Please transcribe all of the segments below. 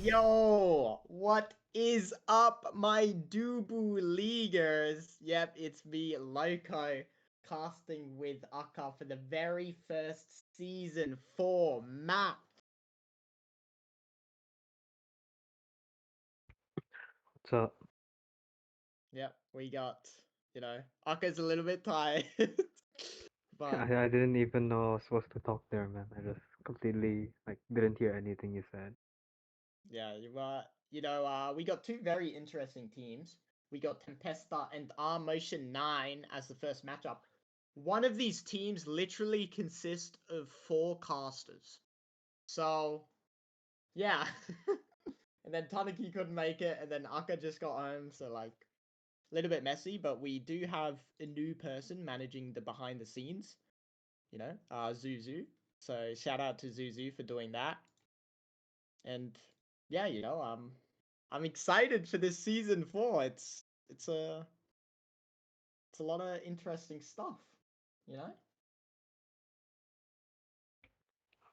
Yo, what is up, my Dubu Leaguers? Yep, it's me, Loco, casting with Akka for the very first Season 4 map. What's up? Yep, we got, Akka's a little bit tired, but I didn't even know I was supposed to talk there, man. I just completely didn't hear anything you said. yeah, we got two very interesting teams. We got Tempesta and Rmotion9 as the first matchup. One of these teams literally consists of 4 casters. So, yeah. And then Tanaki couldn't make it, and then Akka just got home, so like a little bit messy, but we do have a new person managing the behind the scenes, Zuzu. So shout out to Zuzu for doing that. And yeah, I'm excited for this season 4. It's a lot of interesting stuff, you know?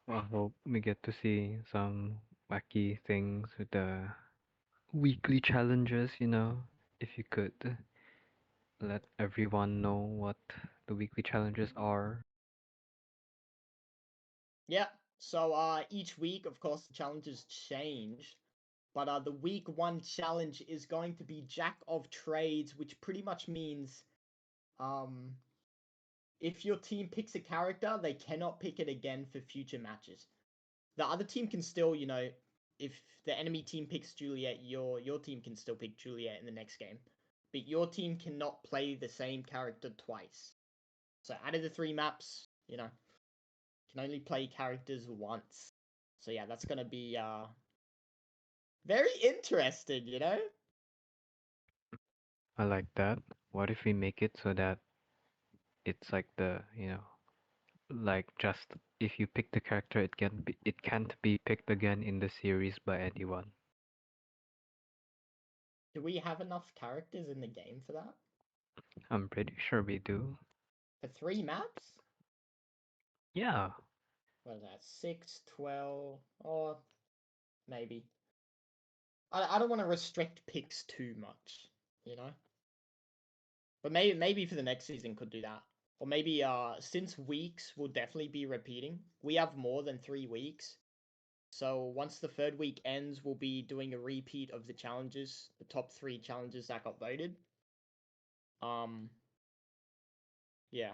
I hope we get to see some wacky things with the weekly challenges, If you could let everyone know what the weekly challenges are. Yeah. So each week, of course, the challenges change. But the week 1 challenge is going to be Jack of Trades, which pretty much means um if your team picks a character, they cannot pick it again for future matches. The other team can still, if the enemy team picks Juliet, your team can still pick Juliet in the next game. But your team cannot play the same character twice. So out of the 3 maps, can only play characters once. So yeah, that's gonna be very interesting. I like that. What if we make it so that it's like just if you pick the character, it can't be picked again in the series by anyone. Do we have enough characters in the game for that? I'm pretty sure we do. For 3 maps? Yeah. What is that? 6, 12, or maybe. I don't want to restrict picks too much, you know? But maybe for the next season could do that. Or maybe since weeks will definitely be repeating. We have more than 3 weeks. So once the 3rd week ends, we'll be doing a repeat of the challenges, the top 3 challenges that got voted. Um yeah.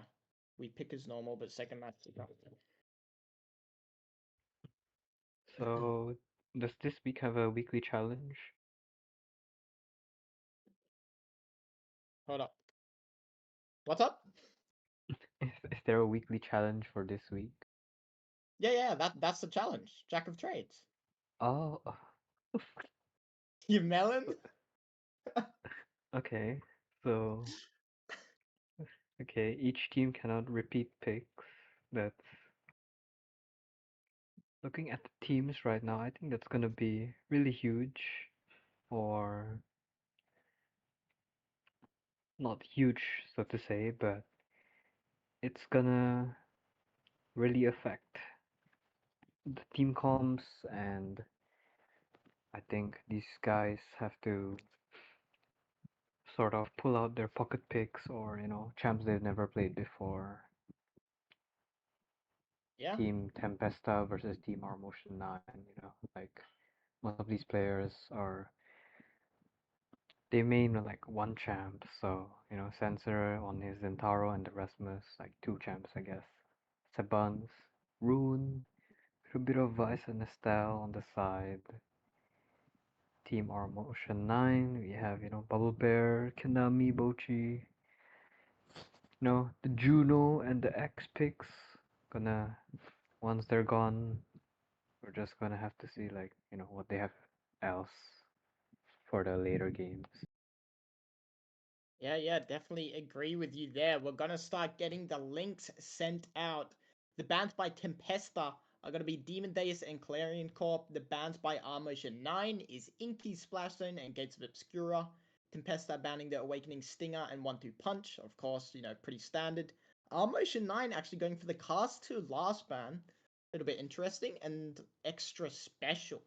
We pick as normal, but second match is not. So, does this week have a weekly challenge? Hold up. What's up? Is there a weekly challenge for this week? Yeah, that's the challenge. Jack of Trades. Oh, You melon? okay. So, okay, each team cannot repeat picks. That's looking at the teams right now, I think that's gonna be really huge, or not huge, so to say, but it's gonna really affect the team comps, and I think these guys have to sort of pull out their pocket picks or champs they've never played before. Yeah. Team Tempesta versus Team Rmotion9. Like most of these players they main like one champ, so Sensor on his Zentaro and the Rasmus like two champs, I guess. Sebans, Rune, a bit of Vice and Estelle on the side. Team Rmotion9, we have Bubble Bear, Kanami, Bochi, the Juno and the X picks. Gonna Once they're gone, we're just gonna have to see like what they have else for the later games. Yeah, definitely agree with you there. We're gonna start getting the links sent out. The bands by Tempesta are gonna be Demon Days and Clarion Corp. The bands by Rmotion9 is Inky, Splashzone, and Gates of Obscura. Tempesta banning the Awakening Stinger and 1-2 Punch. Of course, pretty standard. Rmotion9 actually going for the Cast 2 last ban. A little bit interesting and extra special.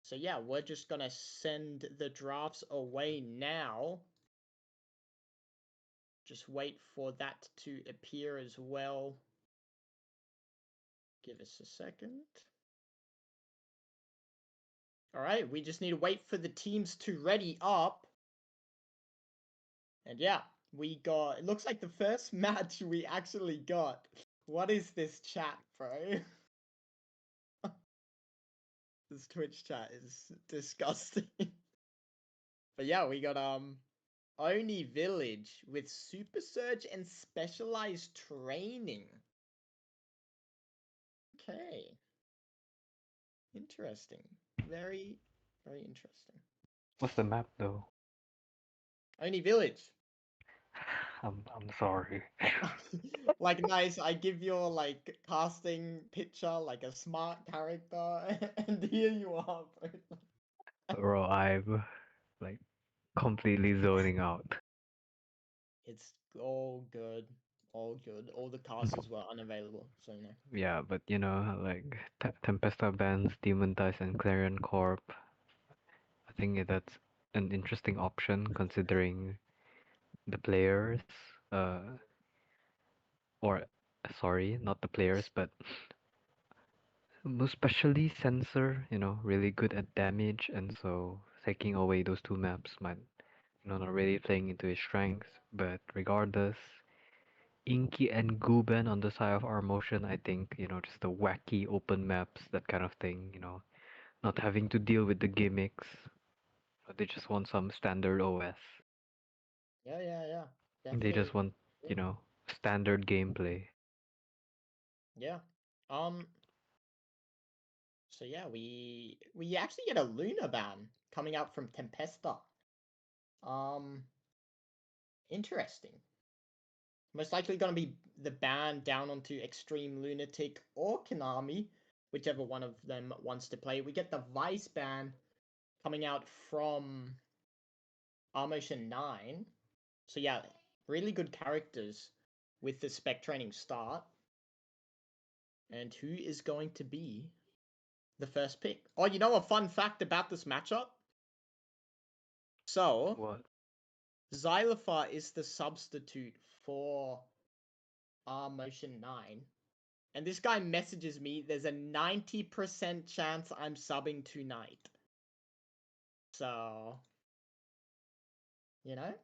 So yeah, we're just gonna send the drafts away now. Just wait for that to appear as well. Give us a second. All right, we just need to wait for the teams to ready up. And yeah, we got, it looks like the first match we actually got. What is this chat, bro? This Twitch chat is disgusting. But yeah, we got Oni Village with Super Surge and Specialized Training. Okay. Interesting. Very, very interesting. What's the map though? Oni Village. I'm sorry. Like nice, I give your like casting picture like a smart character, and here you are, bro. Bro, I'm like completely zoning out. It's all good, all good. All the casters were unavailable, so you know. Yeah, but you know, like Tempesta bans Demon Dice and Clarion Corp. I think that's an interesting option considering the players, uh, or sorry, not the players, but most especially Sensor, you know, really good at damage, and so taking away those two maps might, you know, not really playing into his strengths. But regardless, Inky and Guben on the side of Rmotion, I think, you know, just the wacky open maps, that kind of thing, you know, not having to deal with the gimmicks. They just want some standard OS. Yeah. They Definitely. just want, you know, standard gameplay. Yeah. Um. So yeah, we actually get a Luna ban coming out from Tempesta. Um. Interesting. Most likely going to be the ban down onto Extreme Lunatic or Konami, whichever one of them wants to play. We get the Vice ban coming out from Rmotion9. So yeah, really good characters with the spec training start. And who is going to be the first pick? Oh, you know a fun fact about this matchup? So, What? Xylophar is the substitute for Rmotion9. And this guy messages me, there's a 90% chance I'm subbing tonight. So, you know,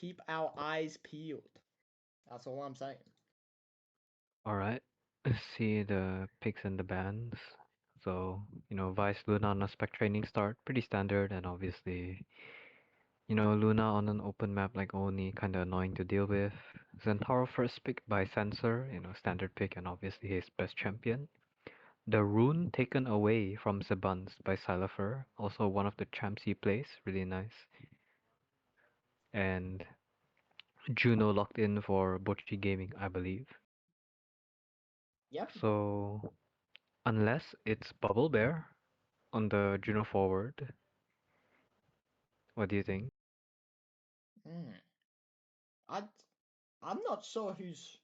keep our eyes peeled. That's all I'm saying. Alright. See the picks and the bans. So, you know, Vice Luna on a spec training start, pretty standard, and obviously, you know, Luna on an open map like Oni, kinda annoying to deal with. Zentaro first pick by Sensor, you know, standard pick and obviously his best champion. The rune taken away from Zebuns by Silafer, also one of the champs he plays, really nice. And Juno locked in for Bochi Gaming, I believe. Yep. So unless it's Bubble Bear on the Juno forward, what do you think? Mm. I, I'm not sure who's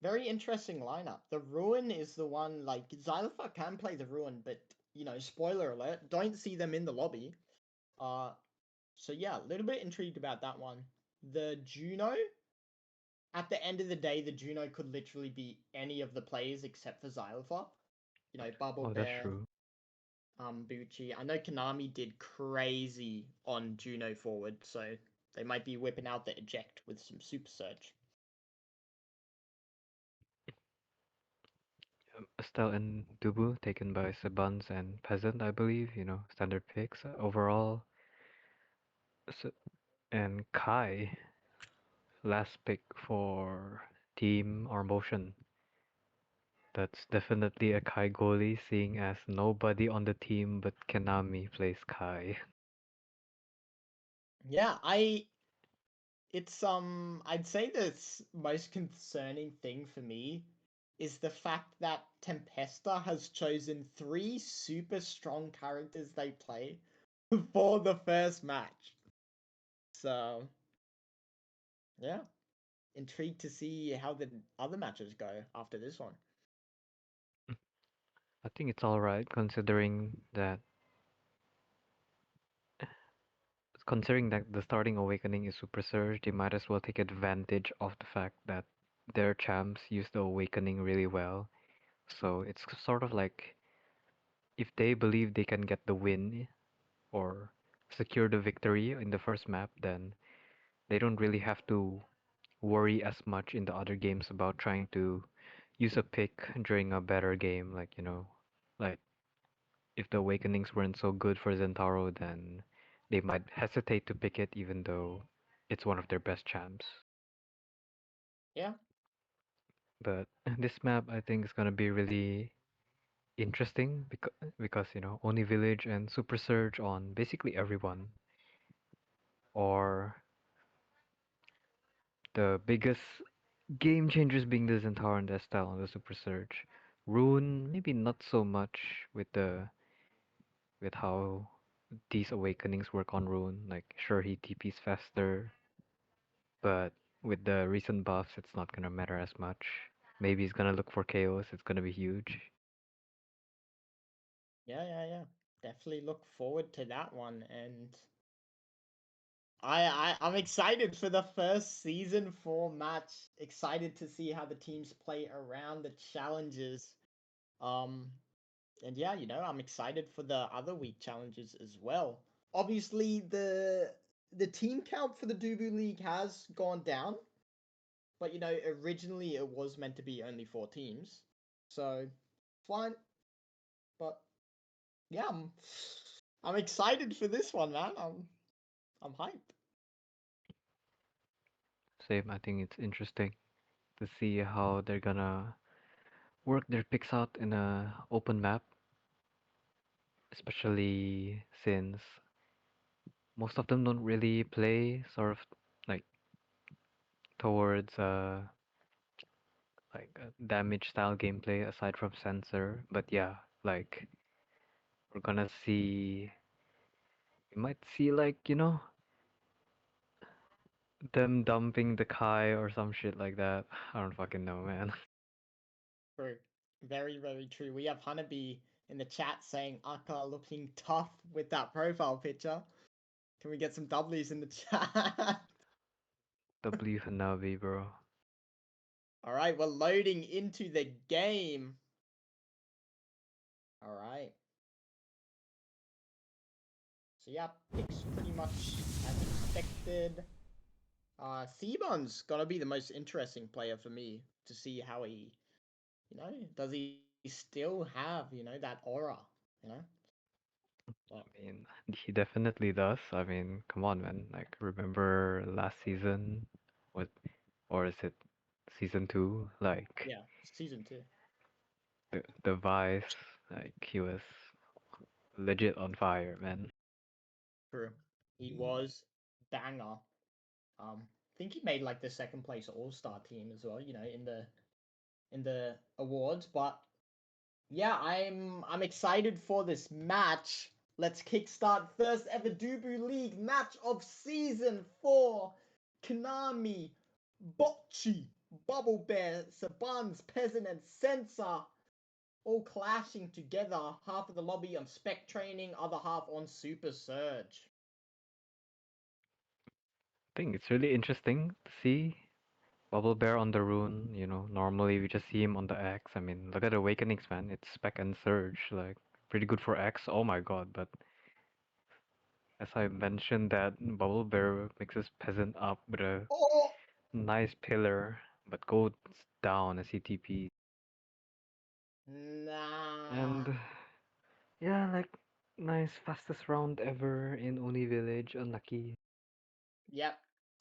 very interesting lineup. The Ruin is the one, like, Xylophar can play the Ruin, but, you know, spoiler alert, don't see them in the lobby. Uh, so yeah, a little bit intrigued about that one. The Juno, at the end of the day, the Juno could literally be any of the players except for Xylophar. You know, Bubble Oh, that's Bear, true. Bucci. I know Konami did crazy on Juno forward, so they might be whipping out the eject with some Super Surge. Estelle and Dubu taken by Sebans and Peasant, I believe, you know, standard picks overall. So, and Kai, last pick for team or motion. That's definitely a Kai goalie, seeing as nobody on the team but Konami plays Kai. Yeah, it's I'd say the most concerning thing for me is the fact that Tempesta has chosen three super strong characters they play for the first match. So yeah, intrigued to see how the other matches go after this one. I think it's all right considering that the starting awakening is super surge, they might as well take advantage of the fact that their champs use the awakening really well. So it's sort of like if they believe they can get the win or secure the victory in the first map, then they don't really have to worry as much in the other games about trying to use a pick during a better game. Like if the awakenings weren't so good for Zentaro, then they might hesitate to pick it even though it's one of their best champs. Yeah, But this map I think is gonna be really interesting because Oni Village and Super Surge on basically everyone, or the biggest game changers being the Zentaro and Estelle on the Super Surge. Rune maybe not so much with how these awakenings work on Rune. Like sure he TPs faster, but with the recent buffs it's not gonna matter as much. Maybe he's gonna look for chaos, it's gonna be huge. yeah. Definitely look forward to that one, and I'm excited for the first season 4 match. Excited to see how the teams play around the challenges. Um, and yeah, I'm excited for the other week challenges as well. Obviously, the team count for the Dubu League has gone down, but originally it was meant to be only 4 teams, so fine. But yeah, I'm excited for this one, man. I'm hyped. Same, I think it's interesting to see how they're gonna work their picks out in a open map, especially since most of them don't really play sort of like towards like a damage style gameplay aside from sensor. But yeah, like we're gonna see we might see them dumping the Kai or some shit like that. I don't fucking know, man. True. Very, very true. We have Honeybee in the chat saying Aka looking tough with that profile picture. Can we get some W's in the chat? W Hanabi, bro. All right, we're loading into the game. All right. So yeah, picks pretty much as expected. Thebon's gonna be the most interesting player for me to see how he, does he still have, that aura, you know? But I mean, he definitely does. I mean, come on, man. Like, remember last season? What, or is it season two? Like, yeah, season 2. the Vice, like, he was legit on fire, man. True. He was banger. I think he made like the second place All Star team as well. In the awards. But yeah, I'm excited for this match. Let's kickstart first ever Dubu League match of season 4. Konami, Bocce, Bubble Bear, Saban's Peasant, and Sensor all clashing together. Half of the lobby on spec training, other half on Super Surge. I think it's really interesting to see Bubble Bear on the rune. Normally we just see him on the X. I mean, look at Awakenings, man. It's Spec and Surge. Like, pretty good for X. Oh my god. But as I mentioned, that Bubble Bear mixes Peasant up with a Oh, nice pillar, but goes down as he TP. nah. And yeah, like nice fastest round ever in Oni Village. Unlucky. Yep.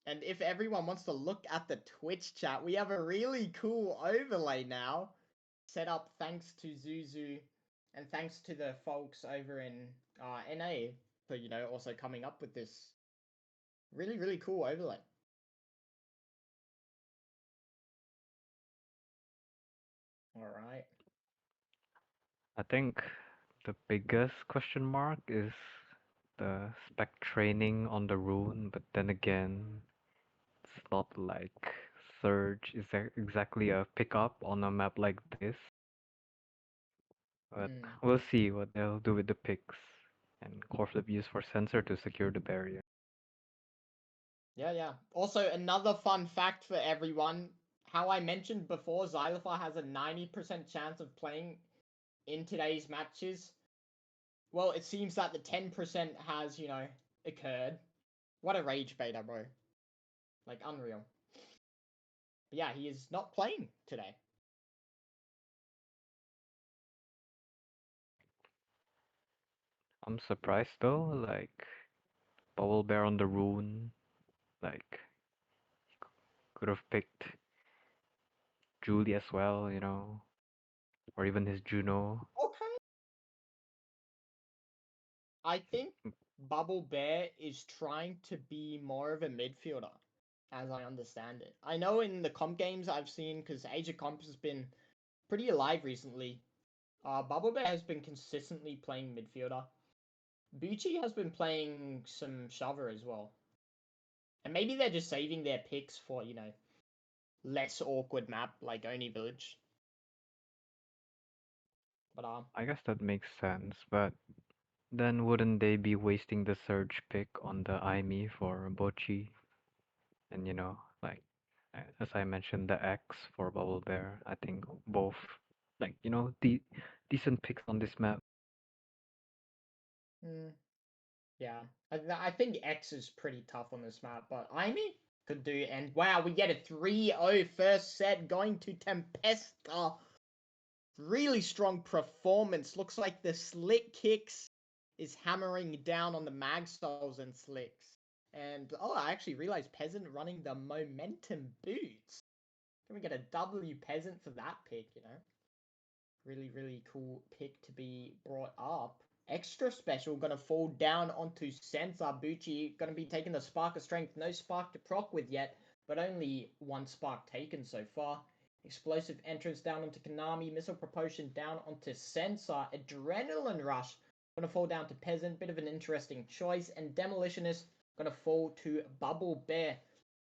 And if everyone wants to look at the Twitch chat, we have a really cool overlay now set up thanks to Zuzu and thanks to the folks over in NA for, also coming up with this really, really cool overlay. All right. I think the biggest question mark is the spec training on the rune, but then again, it's not like Surge is exactly a pickup on a map like this. But Hmm. we'll see what they'll do with the picks and core flip used for sensor to secure the barrier. Yeah, yeah. Also, another fun fact for everyone. How I mentioned before, Xylophar has a 90% chance of playing in today's matches. Well, it seems that the 10% has, occurred. What a rage beta, bro. Like, unreal. But yeah, he is not playing today. I'm surprised though, like Bubble Bear on the rune, like could have picked Julie as well, or even his Juno. Okay. I think Bubble Bear is trying to be more of a midfielder, as I understand it. I know in the comp games I've seen, because Age of Comps has been pretty alive recently. Bubble Bear has been consistently playing midfielder. Bucci has been playing some shover as well. And maybe they're just saving their picks for, less awkward map like Oni Village. But I guess that makes sense, but then wouldn't they be wasting the surge pick on the IME for Bochi? And like as I mentioned, the X for Bubble Bear. I think both, like the decent picks on this map. mm, yeah, I think X is pretty tough on this map, but Amy could do. And wow, we get a 3-0 first set going to Tempesta. Really strong performance. Looks like the slick kicks is hammering down on the mag souls and slicks. And oh, I actually realized Peasant running the momentum boots. Can we get a W Peasant for that pick, Really, really cool pick to be brought up. Extra special, gonna fall down onto Sensor. Bucci gonna be taking the Spark of Strength. No Spark to proc with yet, but only one Spark taken so far. Explosive entrance down onto Konami. Missile Propulsion down onto Sensor. Adrenaline Rush gonna fall down to Peasant. Bit of an interesting choice. And Demolitionist gonna fall to Bubble Bear.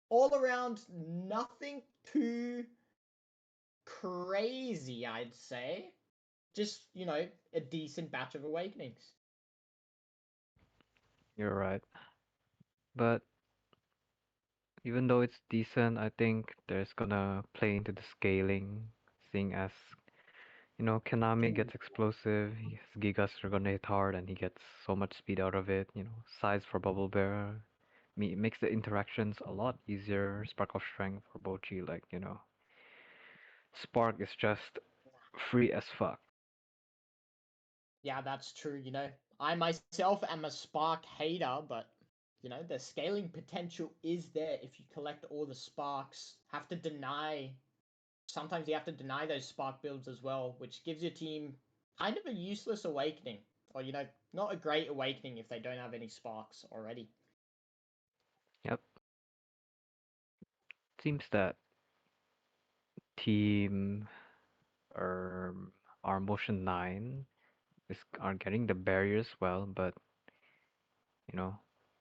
All around, nothing too crazy, I'd say. Just, a decent batch of awakenings. You're right, but even though it's decent, I think there's gonna play into the scaling, seeing as Konami Ooh. gets explosive, his Gigas are gonna hit hard, and he gets so much speed out of it. Size for Bubble Bear, makes the interactions a lot easier. Spark of Strength for Bochi, like Spark is just free as fuck. Yeah, that's true, I myself am a Spark hater, but, the scaling potential is there if you collect all the Sparks. Sometimes you have to deny those Spark builds as well, which gives your team kind of a useless awakening. Or, not a great awakening if they don't have any Sparks already. Yep. Seems that team Rmotion9 are getting the barriers well, but you know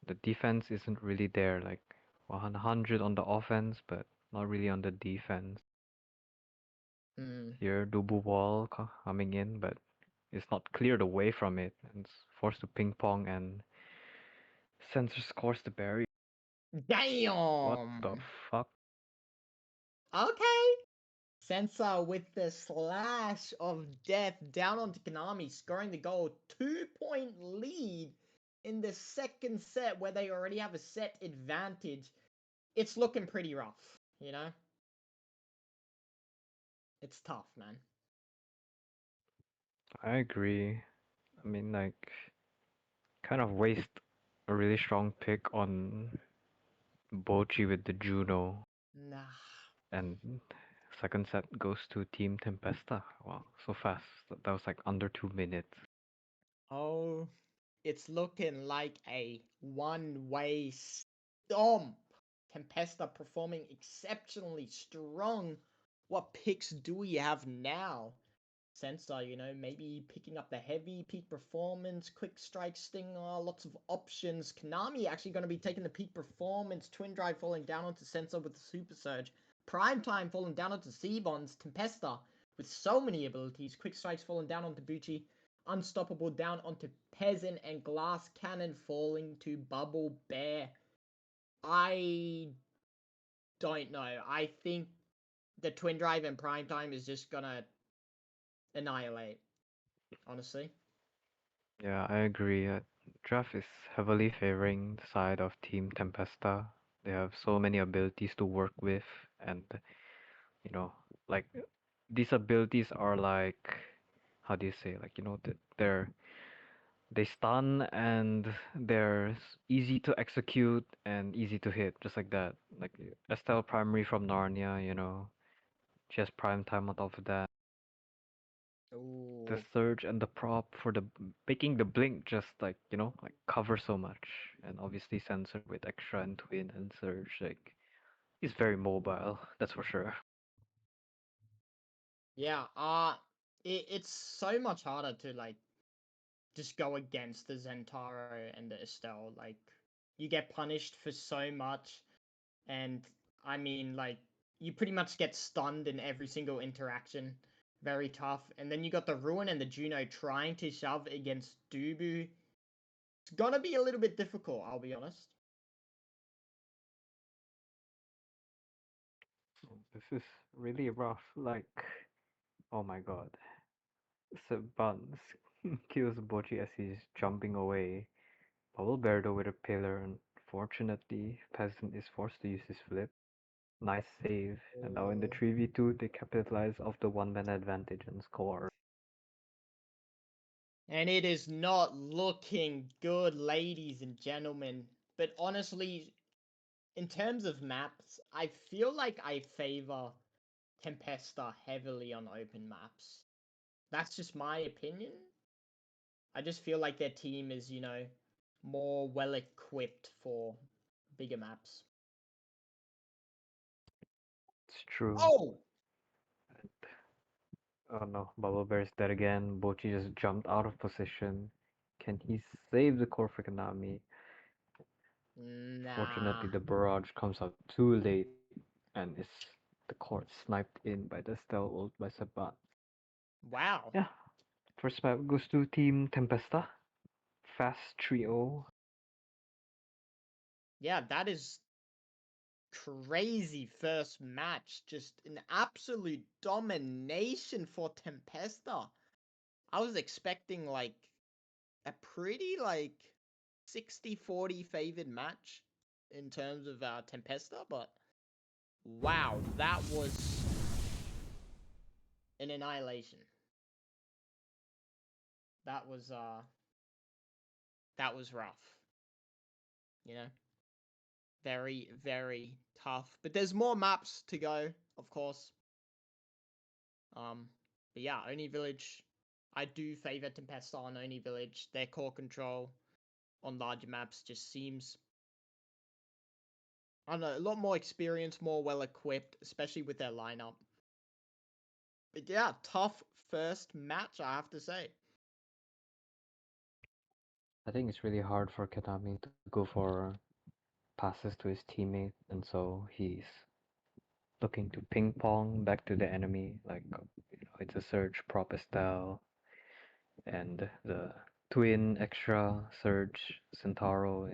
the defense isn't really there. Like 100 on the offense, but not really on the defense. Hmm. Here, Dubu wall coming in, but it's not cleared away from it, and it's forced to ping pong, and Sensor scores the barrier. What the Damn! fuck? Okay. Sensor with the slash of death down onto Konami, scoring the goal. 2-point lead in the second set where they already have a set advantage. It's looking pretty rough, It's tough, man. I agree. I mean, like, kind of waste a really strong pick on Bochi with the Juno, Nah. and second set goes to Team Tempesta. Wow, so fast. That was like under 2 minutes. Oh, it's looking like a one-way stomp. Tempesta performing exceptionally strong. What picks do we have now? Sensor, maybe picking up the heavy, peak performance, quick strike stinger, lots of options. Konami actually going to be taking the peak performance, twin drive falling down onto Sensor with the super surge, prime time falling down onto C-Bonds, Tempesta with so many abilities. Quick Strike's falling down onto Bucci. Unstoppable down onto Peasant, and Glass Cannon falling to Bubble Bear. I don't know. I think the Twin Drive and Prime Time is just gonna annihilate, honestly. Yeah, I agree. Draft is heavily favoring the side of Team Tempesta. They have so many abilities to work with, and you know, like these abilities are like, how do you say, like they stun and they're easy to execute and easy to hit, just like that. Like Estelle Primary from Narnia, she has prime time on top of that. The Ooh. surge and the prop for the making the blink just like like cover so much, and obviously sensor with extra and twin and surge, like he's very mobile, that's for sure. Yeah, it's so much harder to like just go against the Zentaro and the Estelle. Like you get punished for so much, and I mean like you pretty much get stunned in every single interaction. Very tough. And then you got the Ruin and the Juno trying to shove against Dubu. It's gonna be a little bit difficult, I'll be honest. This is really rough, like, oh my god. Buns kills Bochi as he's jumping away. Bubble Bear though with a pillar, unfortunately Peasant is forced to use his flip. Nice save, and now in the Oh. 3v2 they capitalize off the one-man advantage and score. And it is not looking good, ladies and gentlemen. But honestly, in terms of maps, I feel like I favor Tempesta heavily on open maps. That's just my opinion. I just feel like their team is, more well equipped for bigger maps. It's true. Oh! Oh no, Bubble Bear's dead again. Bochi just jumped out of position. Can he save the core Konami? Nah. Fortunately, the barrage comes out too late and is the core sniped in by the stealth ult by Sabat. Wow. Yeah, first map goes to Team Tempesta. Fast trio. Yeah, that is crazy first match. Just an absolute domination for Tempesta. I was expecting like a pretty like 60-40 favored match in terms of Tempesta, but wow, that was an annihilation. That was that was rough, you know. Very, very tough. But there's more maps to go, of course. Um, but yeah, Oni Village. I do favor Tempesta on Oni Village. Their core control on larger maps just seems, I don't know, a lot more experienced, more well equipped, especially with their lineup. But yeah, tough first match, I have to say. I think it's really hard for Konami to go for passes to his teammate, and so he's looking to ping pong back to the enemy. Like it's a surge prop Estelle and the twin extra surge Centauro.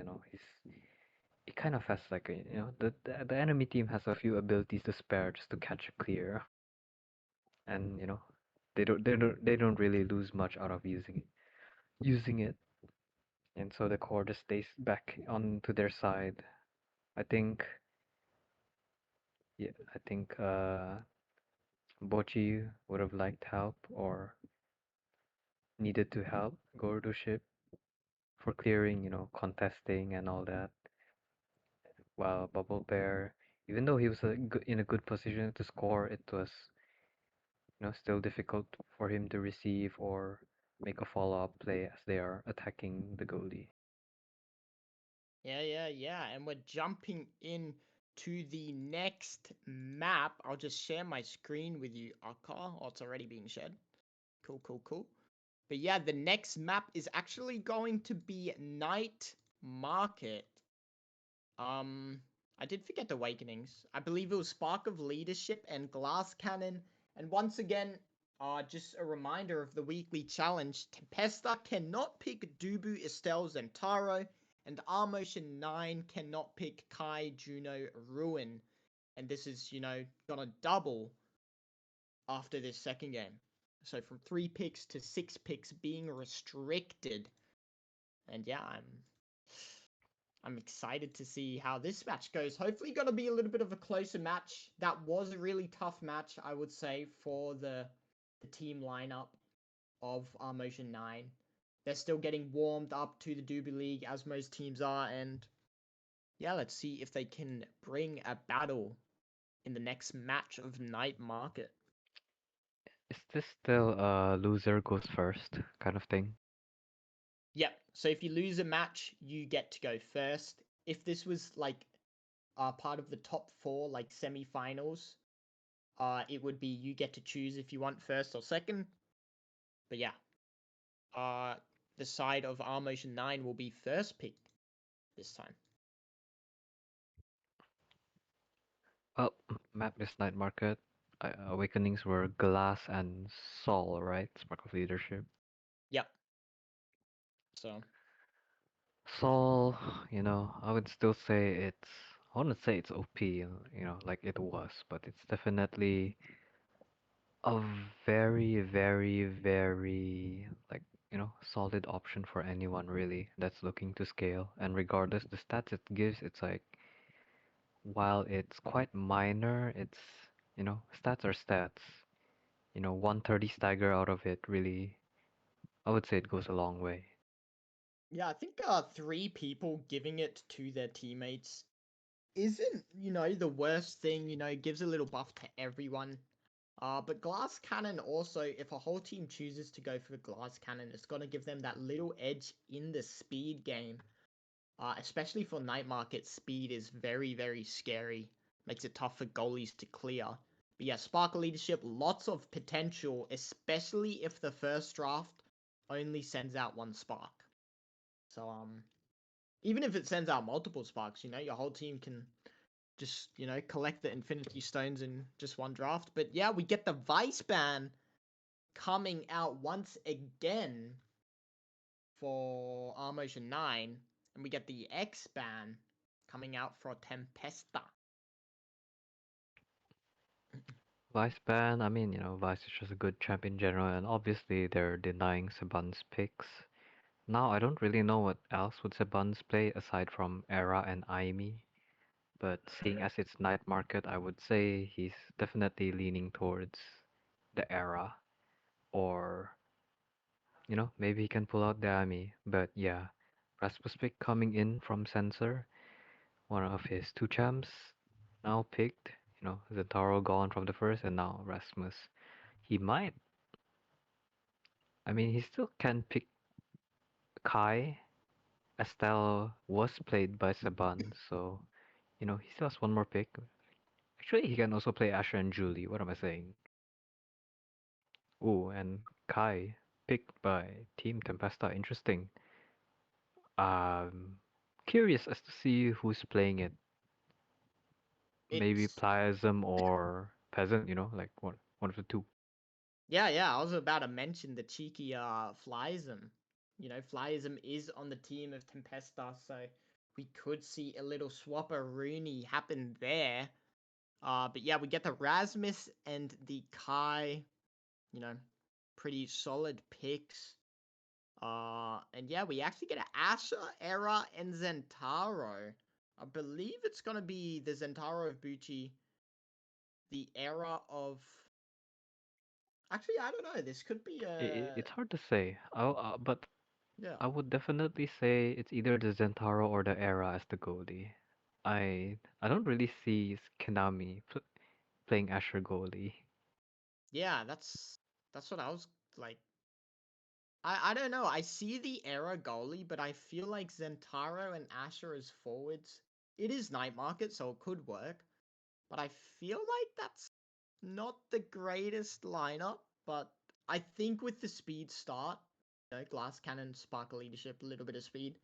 He kind of has like the enemy team has a few abilities to spare just to catch a clear, and they don't really lose much out of using it, and so the core just stays back onto their side. I think yeah, I think Bochi would have liked help or needed to help Gordo ship for clearing, contesting and all that. While Bubble Bear, even though he was in a good position to score, it was still difficult for him to receive or make a follow-up play as they are attacking the goalie. Yeah, yeah, yeah. And we're jumping in to the next map. I'll just share my screen with you, Akka. Oh, it's already being shared. Cool, cool, cool. But yeah, the next map is actually going to be Night Market. Um, I did forget Awakenings. I believe it was Spark of Leadership and Glass Cannon. And once again, Just a reminder of the weekly challenge. Tempesta cannot pick Dubu, Estelle, Zentaro, and Rmotion9 cannot pick Kai, Juno, Ruin. And this is, gonna double after this second game. So from 3 picks to 6 picks being restricted. And yeah, I'm excited to see how this match goes. Hopefully gonna be a little bit of a closer match. That was a really tough match, I would say, for the team lineup of Rmotion9. They're still getting warmed up to the Dubu League, as most teams are, and yeah, let's see if they can bring a battle in the next match of Night Market. Is this still a loser goes first kind of thing? Yep, so if you lose a match, you get to go first. If this was like part of the top 4, like semi-finals, it would be you get to choose if you want first or second. But yeah, the side of Rmotion9 will be first pick this time. Well, map is Night Market. Awakenings were Glass and Sol, right? Spark of Leadership. Yep. So Sol, I would still say I wouldn't say it's OP, like it was, but it's definitely a very, very, very, like, solid option for anyone really that's looking to scale. And regardless the stats it gives, it's like, while it's quite minor, stats are stats. 130 stagger out of it really, I would say it goes a long way. yeah, I think 3 people giving it to their teammates isn't, the worst thing, gives a little buff to everyone. But Glass Cannon also, if a whole team chooses to go for Glass Cannon, it's gonna give them that little edge in the speed game. Especially for Night Market, speed is very, very scary. Makes it tough for goalies to clear. But yeah, Spark of Leadership, lots of potential, especially if the first draft only sends out 1 spark. So even if it sends out multiple sparks, your whole team can just, collect the Infinity Stones in just 1 draft. But yeah, we get the Vice ban coming out once again for Rmotion9, and we get the X ban coming out for Tempesta. Vice ban, I mean, Vice is just a good champ in general, and obviously they're denying Saban's picks. Now, I don't really know what else would Saban's play aside from Era and Aimi, but seeing as it's night market, I would say he's definitely leaning towards the Era, or, maybe he can pull out the Aimi. But yeah, Rasmus pick coming in from Sensor, one of his 2 champs, now picked, Zentaro gone from the first, and now Rasmus. He might. I mean, he still can pick Kai. Estelle was played by Saban, so he still has one more pick. Actually, he can also play Asher and Julie. What am I saying? Ooh, and Kai picked by Team Tempesta. Interesting. Um, Curious as to see who's playing it. Maybe It's Pliasm or Peasant. Like one of the two. yeah, I was about to mention the cheeky Flyism. Flyism is on the team of Tempesta, so we could see a little swapper Rooney happen there. But yeah, we get the Rasmus and the Kai, you know, pretty solid picks. And yeah, we actually get an Asher, Era, and Zentaro. I believe it's gonna be the Zentaro of Bucci, the Era of. Actually, I don't know. This could be a It's hard to say. But yeah, I would definitely say it's either the Zentaro or the Era as the goalie. I don't really see Konami playing Asher goalie. yeah. That's what I was like. I don't know. I see the Era goalie, but I feel like Zentaro and Asher as forwards. It is night market, so it could work. But I feel like that's not the greatest lineup, but I think with the speed start, Glass Cannon, Sparkle Leadership, a little bit of speed,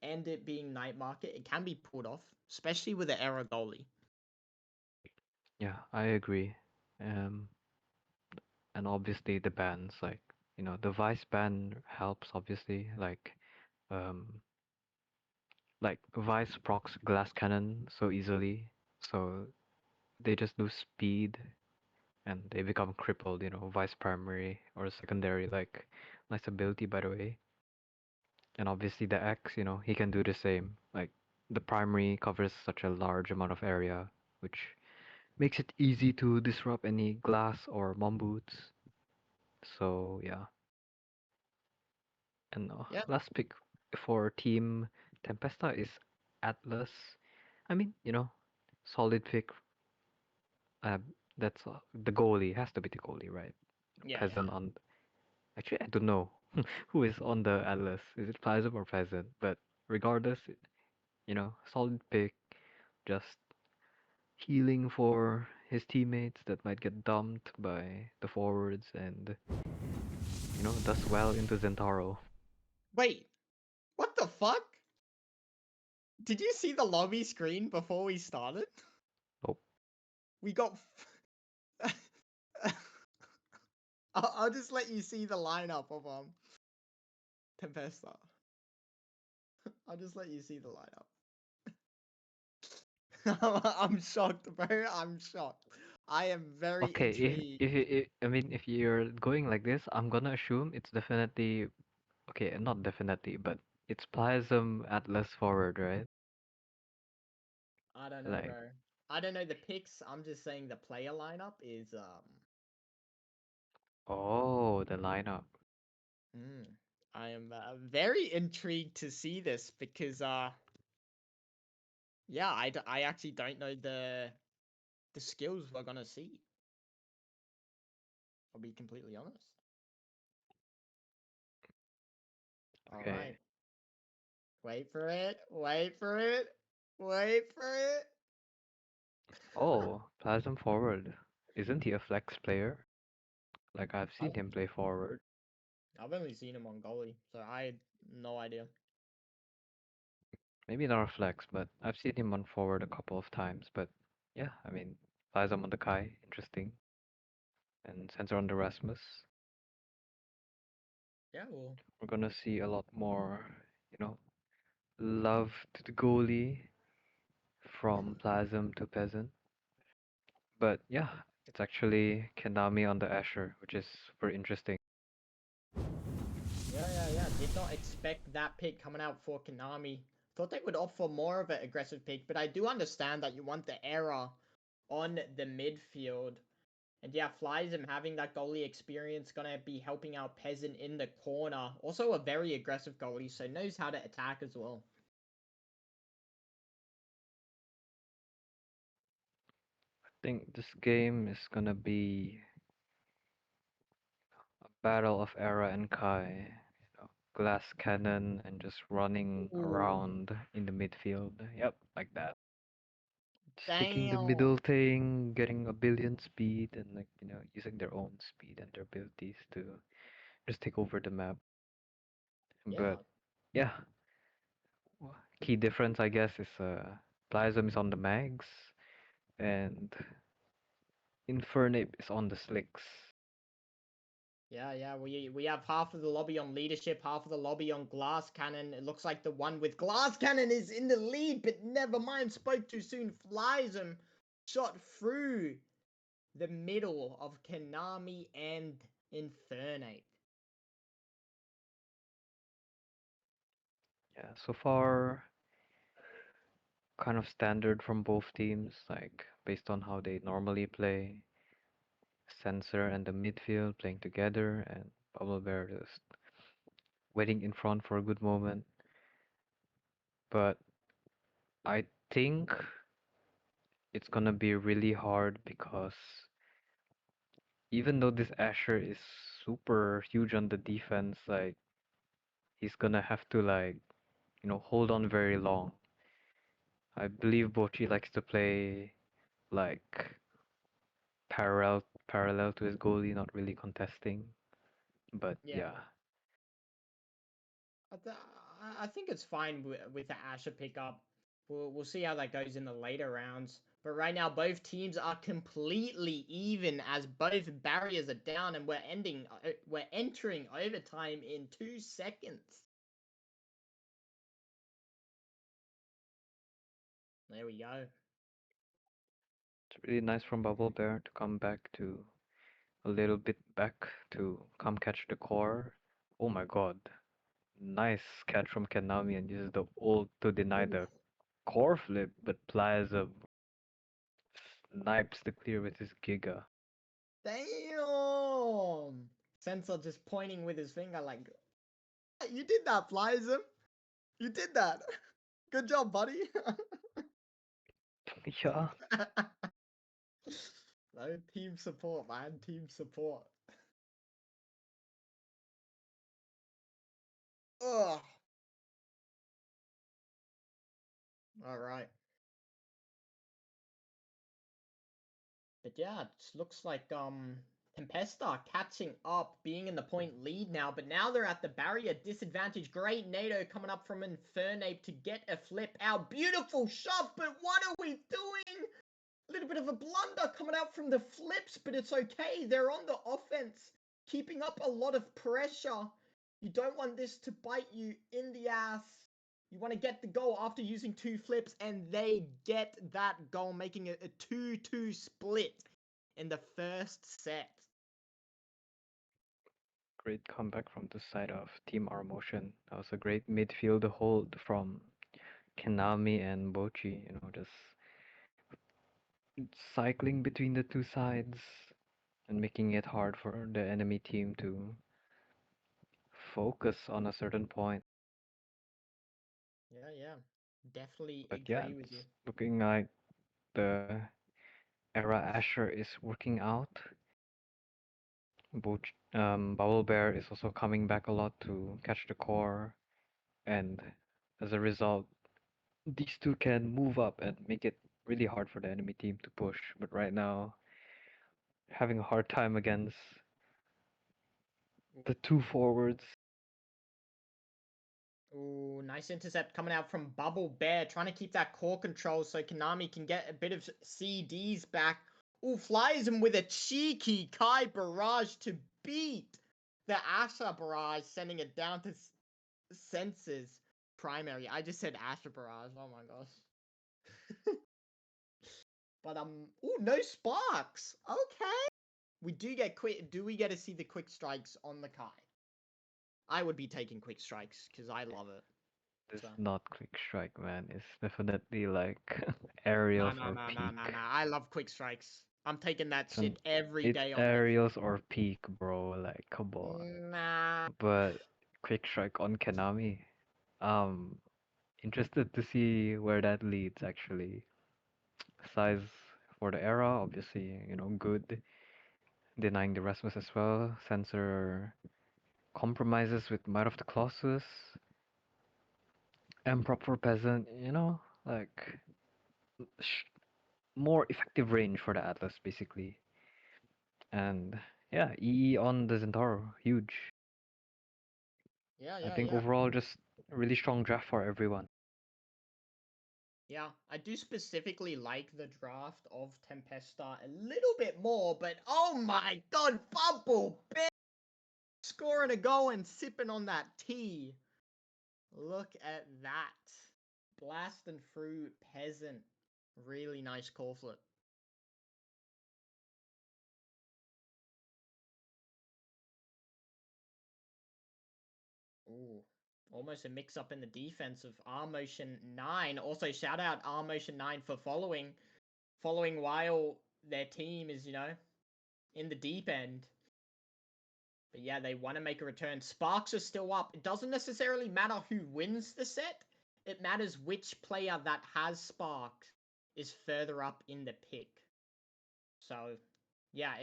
and it being night market, it can be pulled off, especially with the Era goalie. Yeah, I agree. Um, and obviously the bans, like, the Vice ban helps obviously, um like Vice procs glass cannon so easily, so they just lose speed and they become crippled, Vice primary or secondary, like nice ability by the way. And obviously the X, he can do the same. Like the primary covers such a large amount of area, which makes it easy to disrupt any glass or mom boots. So yeah. And Yeah, last pick for team Tempesta is Atlas. I mean, solid pick. Uh, that's the goalie has to be the goalie, right? yeah, yeah, Peasant on. Actually, I don't know who is on the Atlas. Is it Plasm or Peasant? But regardless, solid pick. Just healing for his teammates that might get dumped by the forwards, and does well into Zentaro. Wait, what the fuck? Did you see the lobby screen before we started? Oh, We got. I'll just let you see the lineup of Tempesta. I'll just let you see the lineup. I'm shocked, bro. I'm shocked. I am very okay. intrigued. I mean, if you're going like this, I'm gonna assume it's definitely okay. Not definitely, but it's Plasm Atlas forward, right? I don't know, Like, bro. I don't know the picks. I'm just saying the player lineup is oh, the lineup. mm, I am very intrigued to see this because yeah, I actually don't know the skills we're gonna see. I'll be completely honest. All right, Okay. wait for it. Wait for it. Wait for it. Oh, Plasm forward. Isn't he a flex player? Like I've I, seen him play forward. I've only seen him on goalie, so I had no idea. Maybe not a flex, but I've seen him on forward a couple of times. But yeah, I mean, Plasm on the Kai, interesting. And Sensor on the Rasmus. Yeah, well, We're gonna see a lot more, love to the goalie from Plasm to Peasant. But yeah, it's actually Kendami on the Asher, which is super interesting. yeah. Did not expect that pick coming out for Konami. Thought they would opt for more of an aggressive pick, but I do understand that you want the error on the midfield. And yeah, Flyism having that goalie experience gonna be helping out Peasant in the corner. Also a very aggressive goalie, so knows how to attack as well. I think this game is gonna be a battle of Era and Kai. Glass cannon and just running Ooh, around in the midfield. Yep, like that. Just taking the middle damn. thing, getting a billion speed, and using their own speed and their abilities to just take over the map. Yeah, But yeah, key difference I guess is Plasm is on the mags and Infernape is on the slicks. yeah. We have half of the lobby on leadership, half of the lobby on glass cannon. It looks like the one with glass cannon is in the lead, but never mind. Spoke too soon. Flies him, shot through the middle of Konami and Infernape. Yeah, so far kind of standard from both teams, like based on how they normally play. Sensor and the midfield playing together, and Bubble Bear just waiting in front for a good moment. But I think it's gonna be really hard because even though this Asher is super huge on the defense, like he's gonna have to hold on very long. I believe Bochi likes to play like parallel to his goalie, not really contesting. But Yeah, yeah, I, th- I think it's fine with the Asher pickup. We'll see how that goes in the later rounds. But right now, both teams are completely even as both barriers are down, and we're entering overtime in 2 seconds. There we go. It's really nice from Bubble Bear to come back to a little bit back to come catch the core. Oh my god. Nice catch from Kenami and uses the ult to deny Ooh. the core flip, but Plaza snipes the clear with his Giga. Damn! Sensor just pointing with his finger like, you did that, Plism. You did that. Good job, buddy. Yeah, No, team support, man. Team support. Ugh. All right. But yeah, it looks like Tempesta catching up, being in the point lead now, but now they're at the barrier disadvantage. Great NATO coming up from Infernape to get a flip out. Beautiful shove, but what are we doing? A little bit of a blunder coming out from the flips, but it's okay. They're on the offense, keeping up a lot of pressure. You don't want this to bite you in the ass. You want to get the goal after using 2 flips, and they get that goal, making it a 2-2 split in the first set. great comeback from the side of Team Rmotion. That was a great midfield hold from Kenami and Bochi, just cycling between the two sides and making it hard for the enemy team to focus on a certain point. Yeah. Definitely But yeah, agree with it's you. looking like the Era Asher is working out. Bubble Bear is also coming back a lot to catch the core, and as a result, these two can move up and make it really hard for the enemy team to push. But right now, having a hard time against the two forwards. Ooh, nice intercept coming out from Bubble Bear, trying to keep that core control so Konami can get a bit of CDs back. Ooh, flies him with a cheeky Kai barrage to beat the Asha barrage, sending it down to Senses primary. I just said Asha barrage. Oh my gosh. But ooh, no sparks. Okay. We do get quick. Do we get to see the quick strikes on the Kai? I would be taking quick strikes because I love it. It's So. not quick strike, man. It's definitely like No, aerials no, or no, no, no, peak. no. I love quick strikes. I'm taking that It's an shit every it's day on Netflix. aerials or peak, bro. Like, come on. Nah. But quick strike on Konami. Um, Interested to see where that leads actually. Size for the era, obviously, good. Denying the Rasmus as well. Sensor compromises with Might of the Colossus. M prop for Peasant, like sh more effective range for the Atlas, basically. And yeah, EE on the Centauro, huge. Yeah, I yeah, think yeah. overall, just a really strong draft for everyone. Yeah, I do specifically like the draft of Tempesta a little bit more, but oh my god, Bubble Bear scoring a goal and sipping on that tea. Look at that. Blasting through Peasant. Really nice core flip. Ooh, almost a mix up in the defense of Rmotion9. Also, shout out Rmotion9 for following while their team is, in the deep end. But yeah, they want to make a return. Sparks are still up. It doesn't necessarily matter who wins the set. It matters which player that has Sparks is further up in the pick. So, yeah,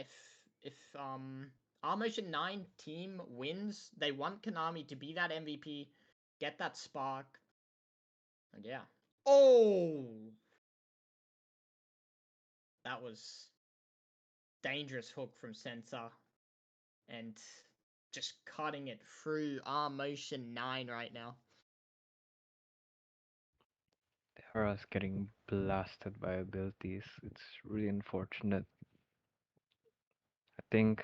if Rmotion9 team wins, they want Konami to be that MVP, get that spark, and yeah. Oh, that was dangerous hook from Sensor, and just cutting it through Rmotion9 right now. Hera's getting blasted by abilities. It's really unfortunate. I think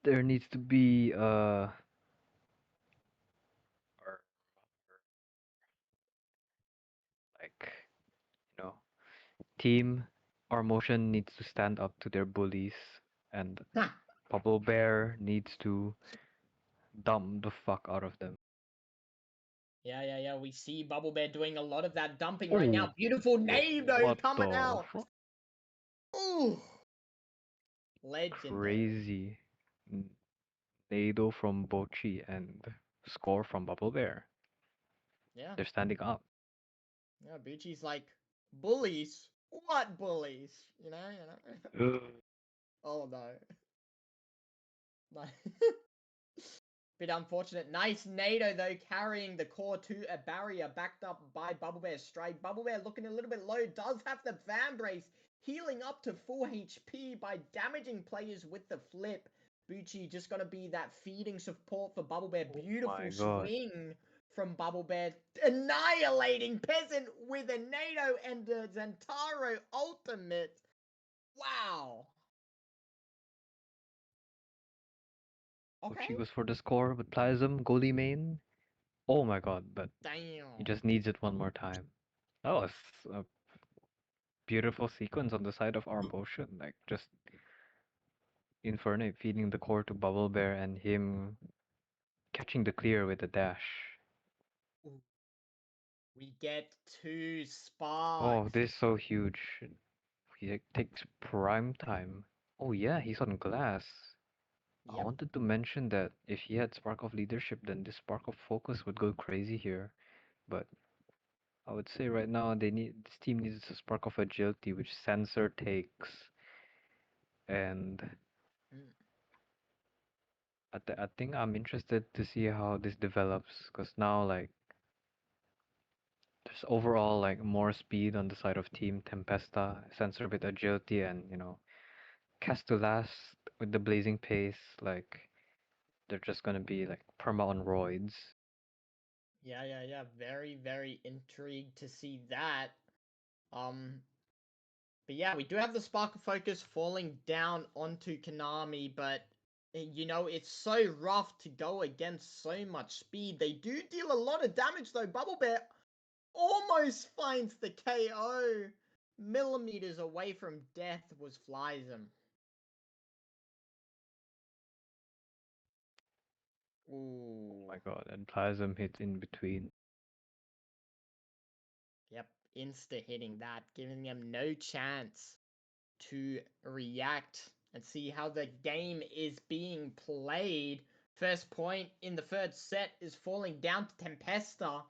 there needs to be or like you know team Rmotion needs to stand up to their bullies, and Ha! Bubble Bear needs to dump the fuck out of them. Yeah. We see Bubble Bear doing a lot of that dumping right Oh, now. Beautiful name though what coming the out. fuck? Ooh, legendary. Crazy. N- Nado from Bochi and score from Bubble Bear. Yeah. They're standing up. Yeah, Bucci's like, bullies? What bullies? Ugh. Oh no. No. Bit unfortunate. Nice NATO though, carrying the core to a barrier, backed up by Bubble Bear's strike. Bubble Bear looking a little bit low, does have the fan brace, healing up to full HP by damaging players with the flip. Bucci just gonna be that feeding support for Bubble Bear. Oh Beautiful my god. swing from Bubble Bear, annihilating Peasant with a NATO and a Zentaro ultimate. Wow. Okay. Bochi goes for the score with Plasm, goalie main. Oh my god, but he Damn. just needs it one more time. That was a beautiful sequence on the side of our motion, like just Inferno feeding the core to Bubble Bear and him catching the clear with a dash. Ooh. We get two Oh, sparks. this is so huge. He like, takes prime time. Oh yeah, he's on glass. I Yep. wanted to mention that if he had Spark of Leadership, then this Spark of Focus would go crazy here. But I would say right now this team needs a Spark of Agility, which Sensor takes, and Mm. I think I'm interested to see how this develops, because now like there's overall like more speed on the side of Team Tempesta, Sensor with agility, and Castulas with the blazing pace. Like they're just gonna be like perma on roids. Yeah. Very intrigued to see that. Um, but yeah, we do have the Spark of Focus falling down onto Konami, but it's so rough to go against so much speed. They do deal a lot of damage though. Bubble Bear almost finds the KO. Millimeters away from death was Flyzem. Oh Ooh. my god, and Plasm hits in between. Yep, insta hitting that, giving them no chance to react and see how the game is being played. First point in the third set is falling down to Tempesta,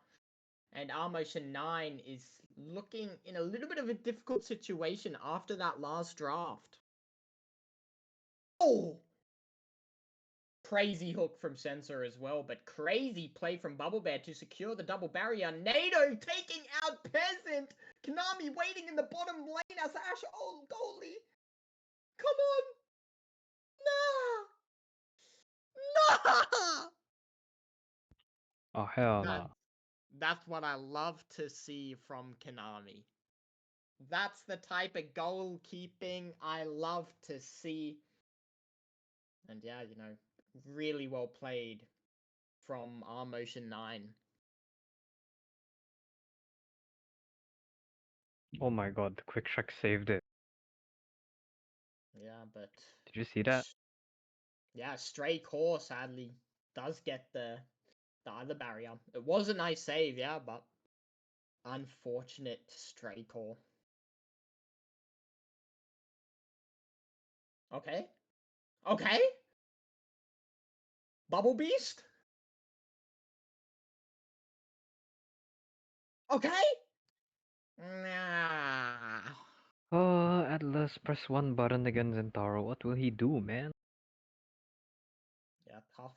and Rmotion9 is looking in a little bit of a difficult situation after that last draft. Oh! Crazy hook from Sensor as well, but crazy play from Bubble Bear to secure the double barrier. NATO taking out Peasant. Konami waiting in the bottom lane as Ash. Oh, goalie. Come on. Nah. Nah. Oh hell That, no. that's what I love to see from Konami. That's the type of goalkeeping I love to see. And yeah, really well played from Rmotion9. Oh my god, the quick check saved it. Yeah, but Did you see that? yeah, Stray Core sadly does get the other barrier. It was a nice save, yeah, but unfortunate Stray Core. Okay. Okay. Bubble Beast? Okay. Nah. Oh, Atlas, press one button against Zentaro. What will he do, man? Yeah, tough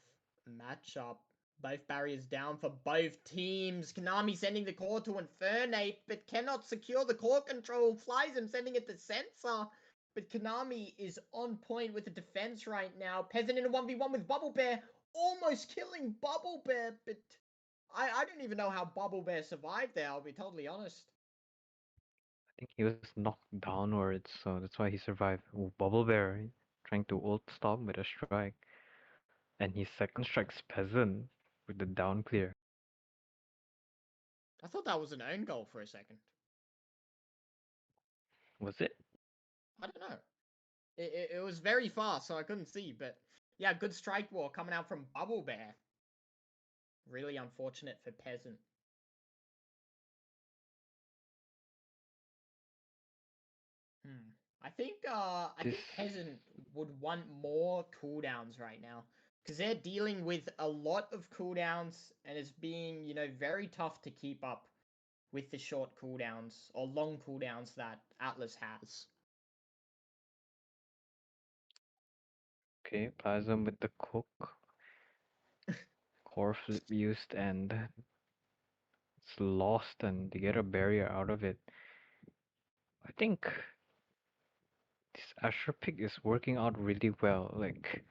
matchup. Both barriers down for both teams. Konami sending the core to Infernate, but cannot secure the core control. Flies him, sending it to Sensor. But Konami is on point with the defense right now. Peasant in a 1v1 with Bubble Bear, almost killing Bubble Bear, but I didn't even know how Bubble Bear survived there, I'll be totally honest. I think he was knocked downwards, so that's why he survived. Ooh, Bubble Bear trying to ult stop with a strike, and he second strikes Peasant with the down clear. I thought that was an own goal for a second. Was it? I don't know. It was very fast, so I couldn't see, but yeah, good strike war coming out from Bubble Bear. Really unfortunate for Peasant. Hmm. I think This Peasant would want more cooldowns right now. Because they're dealing with a lot of cooldowns and it's being, very tough to keep up with the short cooldowns or long cooldowns that Atlas has. okay, Plasm with the cook, core flip used, and it's lost, and they get a barrier out of it. I think this Asher pick is working out really well. Like